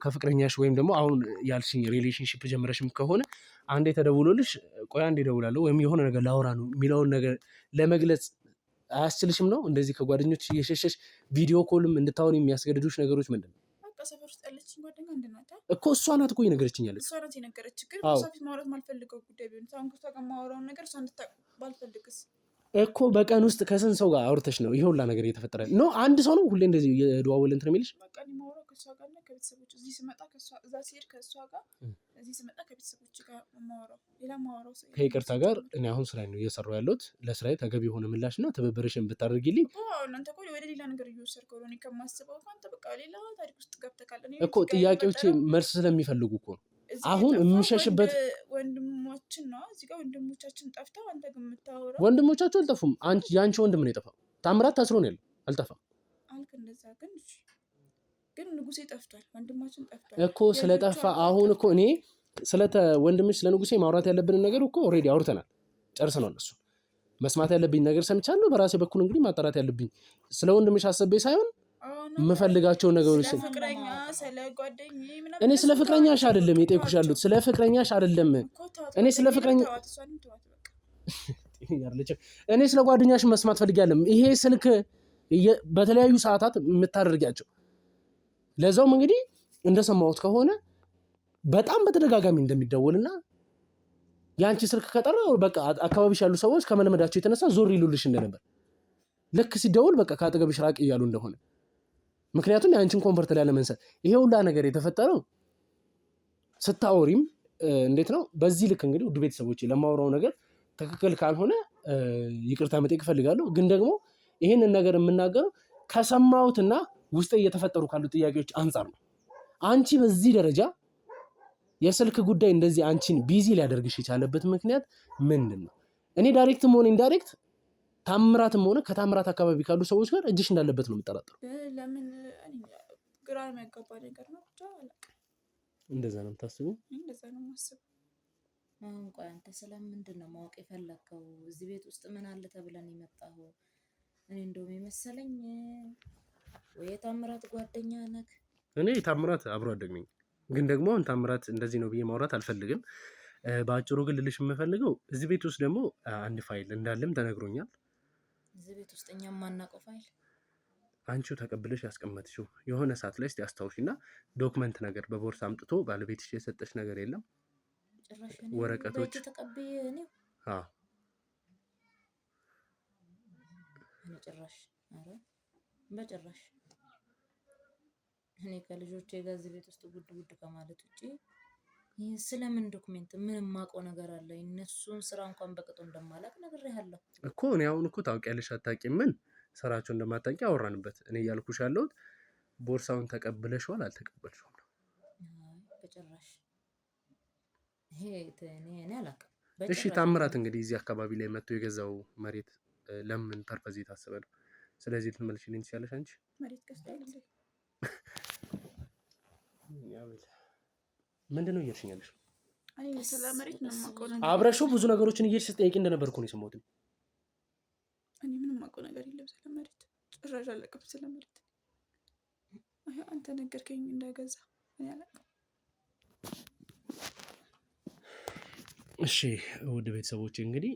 ከፍቅረኛሽ ወይም ደግሞ አሁን ያልሽኝ ሪሌሽንሺፕ ጀምረሽም ከሆነ አንዴ ተደውሎልሽ ቆይ አንዴ እደውላለሁ ወይም የሆነ ነገር ላወራ ነው የሚለውን ነገር ለመግለጽ አያስችልሽም ነው? እንደዚህ ከጓደኞች እየሸሸሽ ቪዲዮ ኮልም እንድታወሪ የሚያስገድዱሽ ነገሮች ምንድን ነው? በቃ ሰፈር ውስጥ ያለችኝ ጓደኛ እንድናታ እኮ እሷ ናት እኮ የነገረችኝ ያለች እሷ ናት የነገረችኝ። ግን ፊት ማውራት ማልፈልገው ጉዳይ ቢሆን ታንኩ ተቀማወራውን ነገር እሷ እንድታውቅ ባልፈልግስ እኮ በቀን ውስጥ ከስንት ሰው ጋር አውርተሽ ነው ይሄ ሁላ ነገር እየተፈጠረ ነው? አንድ ሰው ነው ሁሌ እንደዚህ የደዋወለ እንትን የሚልሽ? በቃ እኔ ማውራው ከእሷ ጋር እና ከቤተሰቦች እዚህ ስመጣ ከእሷ እዛ ሲሄድ ከእሷ ጋር እዚህ ስመጣ ከቤተሰቦች ጋር ማውራው ሌላ ማውራው ሰው ከይቅርታ ጋር እኔ አሁን ስራዬ ነው እየሰራሁ ያለሁት። ለስራዬ ተገቢ የሆነ ምላሽ እና ትብብርሽን ብታደርጊልኝ እናንተ እኮ ወደ ሌላ ነገር እየወሰድከው ነው። እኔ ከማስበው አንተ በቃ ሌላ ታሪክ ውስጥ ገብተካል እኮ ጥያቄዎቼ መልስ ስለሚፈልጉ እኮ ነው አሁን የምሸሽበት። ወንድሞቻችን ነው እዚህ ጋር ወንድሞቻችን ጠፍተው አንተ ግን የምታወራው ወንድሞቻቸው አልጠፉም። የአንቺ ወንድም ነው የጠፋው። ታምራት ታስሮ ነው ያለው አልጠፋም አልክ እንደዛ። ግን ንጉሴ ጠፍቷል፣ ወንድማችን ጠፍቷል እኮ ስለጠፋ አሁን እኮ እኔ ወንድምሽ ስለ ንጉሴ ማውራት ያለብንን ነገር እኮ ኦልሬዲ አውርተናል ጨርሰናል። እሱ መስማት ያለብኝ ነገር ሰምቻለሁ። በራሴ በኩል እንግዲህ ማጣራት ያለብኝ ስለ ወንድምሽ አሰቤ ሳይሆን የምፈልጋቸው ነገሮች እኔ ስለ ፍቅረኛሽ አይደለም የጠየኩሽ ያሉት ስለ ፍቅረኛሽ አይደለም። እኔ ስለ ፍቅረኛ እኔ ስለ ጓደኛሽ መስማት ፈልጋለሁ። ይሄ ስልክ በተለያዩ ሰዓታት የምታደርጊያቸው ለዛውም እንግዲህ እንደሰማሁት ከሆነ በጣም በተደጋጋሚ እንደሚደወልና የአንቺ ስልክ ከጠራ በቃ አካባቢሽ ያሉ ሰዎች ከመለመዳቸው የተነሳ ዞር ይሉልሽ እንደነበር ልክ ሲደውል በቃ ከአጠገብሽ ራቅ እያሉ እንደሆነ ምክንያቱም የአንቺን ኮንፈርት ላይ ለመንሳት ይሄ ሁላ ነገር የተፈጠረው ስታወሪም እንዴት ነው። በዚህ ልክ እንግዲህ ውድ ቤተሰቦቼ ለማወራው ነገር ትክክል ካልሆነ ይቅርታ መጠየቅ እፈልጋለሁ። ግን ደግሞ ይህንን ነገር የምናገረው ከሰማሁትና ውስጤ እየተፈጠሩ ካሉ ጥያቄዎች አንጻር ነው። አንቺ በዚህ ደረጃ የስልክ ጉዳይ እንደዚህ አንቺን ቢዚ ሊያደርግሽ የቻለበት ምክንያት ምንድን ነው? እኔ ዳይሬክትም ሆነ ኢንዳይሬክት ታምራትም ሆነ ከታምራት አካባቢ ካሉ ሰዎች ጋር እጅሽ እንዳለበት ነው የምጠራጠረው። ለምን ግራ የሚያጋባ ነገር ነው። ብቻ አላውቅም። እንደዛ ነው የምታስበው? እንደዛ ነው የማስበው። አሁን ቆይ አንተ ስለምንድን ነው ማወቅ የፈለግከው? እዚህ ቤት ውስጥ ምን አለ ተብለን የመጣኸው? እኔ እንደውም የመሰለኝ ወይ የታምራት ጓደኛ ነህ። እኔ የታምራት አብሮ አደግ ነኝ። ግን ደግሞ ታምራት እንደዚህ ነው ብዬ ማውራት አልፈልግም። በአጭሩ ግን ልልሽ የምፈልገው እዚህ ቤት ውስጥ ደግሞ አንድ ፋይል እንዳለም ተነግሮኛል። እዚህ ቤት ውስጥ እኛም ማናውቀው ፋይል አንቺው ተቀብለሽ ያስቀመጥሽው የሆነ ሰዓት ላይ እስቲ አስታውሽና ዶክመንት ነገር በቦርሳ አምጥቶ ባለቤትሽ የሰጠሽ ነገር የለም? ጭራሽ ወረቀቶች ተቀብዬ እኔ ጭራሽ ኧረ በጭራሽ እኔ ከልጆቼ ጋር እዚህ ቤት ውስጥ ጉድ ጉድ ከማለት ውጪ ስለምን ዶክሜንት ምን የማውቀው ነገር አለ? እነሱን ስራ እንኳን በቅጡ እንደማላውቅ ነግሬሃለሁ እኮ። እኔ አሁን እኮ ታውቂያለሽ አታውቂም ምን ስራቸው እንደማታውቂ አወራንበት። እኔ እያልኩሽ ያለሁት ቦርሳውን ተቀብለሽዋል አልተቀበልሽውም ነው። በጭራሽ ይሄ እኔ አላውቅም። እሺ ታምራት እንግዲህ እዚህ አካባቢ ላይ መጥቶ የገዛው መሬት ለምን ፐርፐዝ የታሰበ ነው? ስለዚህ ልትመልሽልኝ ትችያለሽ አንቺ? መሬት ገዝቷል። ምንድን ነው እያልሽኝ ያለሽው? እኔ ስለ መሬት ነው የማውቀው ነገር። አብረሽው ብዙ ነገሮችን እየሄድሽ ስትጠይቂ እንደነበር እኮ ነው የሰማሁት። እኔ ምንም የማውቀው ነገር የለም ስለ መሬት፣ ጭራሽ አላውቅም ስለ መሬት። አንተ ነገርከኝ እንዳገዛ እኔ አላውቅም። እሺ ውድ ቤተሰቦቼ እንግዲህ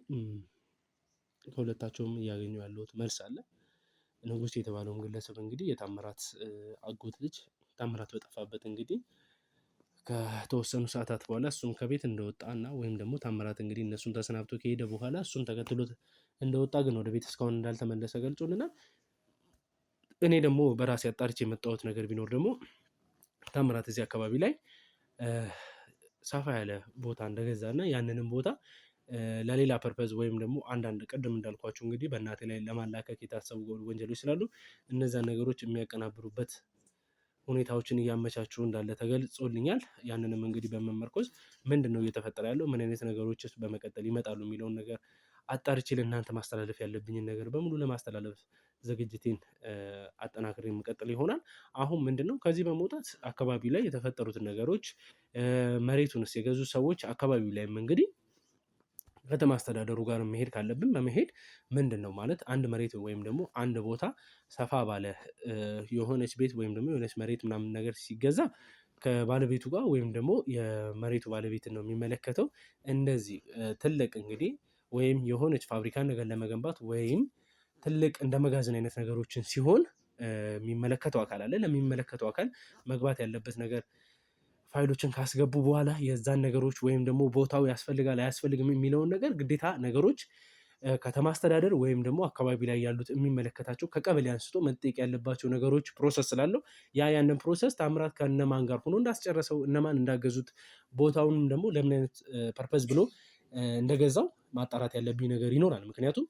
ከሁለታቸውም እያገኙ ያለሁት መልስ አለ። ንጉስ የተባለውን ግለሰብ እንግዲህ የታምራት አጎት ልጅ ታምራት በጠፋበት እንግዲህ ከተወሰኑ ሰዓታት በኋላ እሱም ከቤት እንደወጣና ወይም ደግሞ ታምራት እንግዲህ እነሱን ተሰናብቶ ከሄደ በኋላ እሱም ተከትሎት እንደወጣ ግን ወደ ቤት እስካሁን እንዳልተመለሰ ገልጾልናል። እኔ ደግሞ በራሴ አጣርቼ የመጣሁት ነገር ቢኖር ደግሞ ታምራት እዚህ አካባቢ ላይ ሰፋ ያለ ቦታ እንደገዛና ያንንም ቦታ ለሌላ ፐርፐዝ ወይም ደግሞ አንዳንድ ቅድም እንዳልኳችሁ እንግዲህ በእናቴ ላይ ለማላከክ የታሰቡ ወንጀሎች ስላሉ እነዛን ነገሮች የሚያቀናብሩበት ሁኔታዎችን እያመቻቹ እንዳለ ተገልጾልኛል። ያንንም እንግዲህ በመመርኮዝ ምንድነው እየተፈጠረ ያለው፣ ምን አይነት ነገሮችስ በመቀጠል ይመጣሉ የሚለውን ነገር አጣርቼ ለእናንተ ማስተላለፍ ያለብኝን ነገር በሙሉ ለማስተላለፍ ዝግጅቴን አጠናክሬ የምቀጥል ይሆናል። አሁን ምንድነው ከዚህ በመውጣት አካባቢ ላይ የተፈጠሩትን ነገሮች መሬቱንስ የገዙ ሰዎች አካባቢው ላይም እንግዲህ ከተማ አስተዳደሩ ጋር መሄድ ካለብን በመሄድ ምንድነው ማለት አንድ መሬት ወይም ደግሞ አንድ ቦታ ሰፋ ባለ የሆነች ቤት ወይም ደግሞ የሆነች መሬት ምናምን ነገር ሲገዛ ከባለቤቱ ጋር ወይም ደግሞ የመሬቱ ባለቤት ነው የሚመለከተው። እንደዚህ ትልቅ እንግዲህ ወይም የሆነች ፋብሪካ ነገር ለመገንባት ወይም ትልቅ እንደ መጋዘን አይነት ነገሮችን ሲሆን የሚመለከተው አካል አለ። ለሚመለከተው አካል መግባት ያለበት ነገር ፋይሎችን ካስገቡ በኋላ የዛን ነገሮች ወይም ደግሞ ቦታው ያስፈልጋል አያስፈልግም የሚለውን ነገር ግዴታ ነገሮች ከተማ አስተዳደር ወይም ደግሞ አካባቢ ላይ ያሉት የሚመለከታቸው ከቀበሌ አንስቶ መጠየቅ ያለባቸው ነገሮች ፕሮሰስ ስላለው ያንን ፕሮሰስ ታምራት ከእነማን ጋር ሆኖ እንዳስጨረሰው እነማን እንዳገዙት ቦታውንም ደግሞ ለምን አይነት ፐርፐዝ ብሎ እንደገዛው ማጣራት ያለብኝ ነገር ይኖራል። ምክንያቱም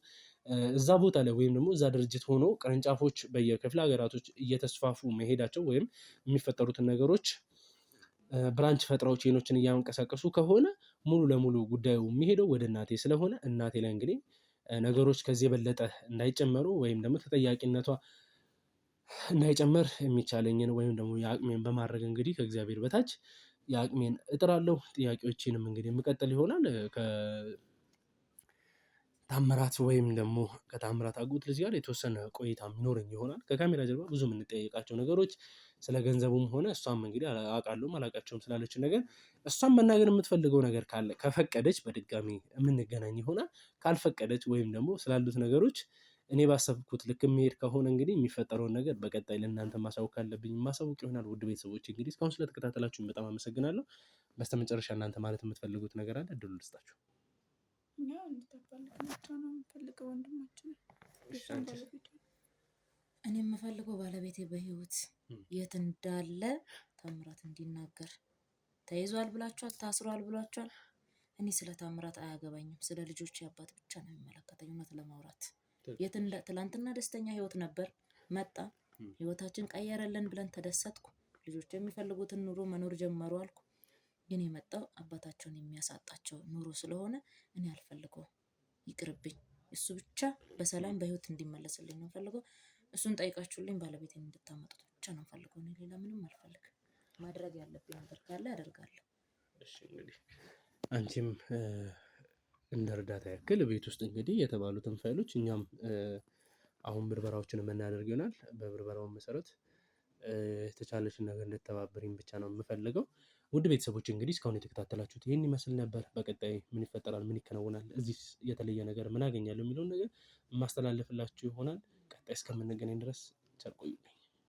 እዛ ቦታ ላይ ወይም ደግሞ እዛ ድርጅት ሆኖ ቅርንጫፎች በየክፍለ ሀገራቶች እየተስፋፉ መሄዳቸው ወይም የሚፈጠሩትን ነገሮች ብራንች ፈጥረው ቼኖችን እያንቀሳቀሱ ከሆነ ሙሉ ለሙሉ ጉዳዩ የሚሄደው ወደ እናቴ ስለሆነ እናቴ ላይ እንግዲህ ነገሮች ከዚህ የበለጠ እንዳይጨመሩ ወይም ደግሞ ተጠያቂነቷ እንዳይጨመር የሚቻለኝን ወይም ደግሞ የአቅሜን በማድረግ እንግዲህ ከእግዚአብሔር በታች የአቅሜን እጥራለሁ። ጥያቄዎችንም እንግዲህ የምቀጥል ይሆናል። ከታምራት ወይም ደግሞ ከታምራት አጎት ልጅ ጋር የተወሰነ ቆይታ የሚኖረኝ ይሆናል። ከካሜራ ጀርባ ብዙ የምንጠያየቃቸው ነገሮች ስለ ገንዘቡም ሆነ እሷም እንግዲህ አውቃለሁ አላውቃቸውም ስላለችን ነገር እሷም መናገር የምትፈልገው ነገር ካለ ከፈቀደች በድጋሚ የምንገናኝ ይሆናል። ካልፈቀደች ወይም ደግሞ ስላሉት ነገሮች እኔ ባሰብኩት ልክ የሚሄድ ከሆነ እንግዲህ የሚፈጠረውን ነገር በቀጣይ ለእናንተ ማሳወቅ ካለብኝ ማሳወቅ ይሆናል። ውድ ቤተሰቦች እንግዲህ እስካሁን ስለተከታተላችሁኝ በጣም አመሰግናለሁ። በስተመጨረሻ እናንተ ማለት የምትፈልጉት ነገር አለ? እድሉን ልስጣችሁ። እኛ እንድታባልናቸው ነው የምፈልገው ወንድማችን እኔ የምፈልገው ባለቤቴ በህይወት የት እንዳለ ታምራት እንዲናገር። ተይዟል ብላችኋል፣ ታስሯል ብላችኋል። እኔ ስለ ታምራት አያገባኝም። ስለ ልጆች አባት ብቻ ነው የሚመለከተኝ። እውነት ለማውራት ትላንትና ደስተኛ ህይወት ነበር፣ መጣ ህይወታችን ቀየረልን ብለን ተደሰትኩ። ልጆች የሚፈልጉትን ኑሮ መኖር ጀመሩ አልኩ። ግን የመጣው አባታቸውን የሚያሳጣቸው ኑሮ ስለሆነ እኔ አልፈልገውም፣ ይቅርብኝ። እሱ ብቻ በሰላም በህይወት እንዲመለስልኝ ነው ፈልገው። እሱን ጠይቃችሁልኝ ባለቤቴን እንድታመጡት ብቻ ነው ፈልገው። እኔ ሌላ ምንም አልፈልግም። ማድረግ ያለብኝ ነገር ካለ አደርጋለሁ። እሺ እንግዲህ አንቺም እንደ እርዳታ ያክል ቤት ውስጥ እንግዲህ የተባሉትን ፋይሎች እኛም አሁን ብርበራዎችን የምናደርግ ይሆናል። በብርበራው መሰረት የተቻለችን ነገር እንድተባበሪኝ ብቻ ነው የምፈልገው። ውድ ቤተሰቦች እንግዲህ እስካሁን የተከታተላችሁት ይህን ይመስል ነበር። በቀጣይ ምን ይፈጠራል፣ ምን ይከናወናል፣ እዚህ የተለየ ነገር ምን አገኛለሁ የሚለውን ነገር የማስተላለፍላችሁ ይሆናል። ቀጣይ እስከምንገናኝ ድረስ ቸር ቆዩልኝ።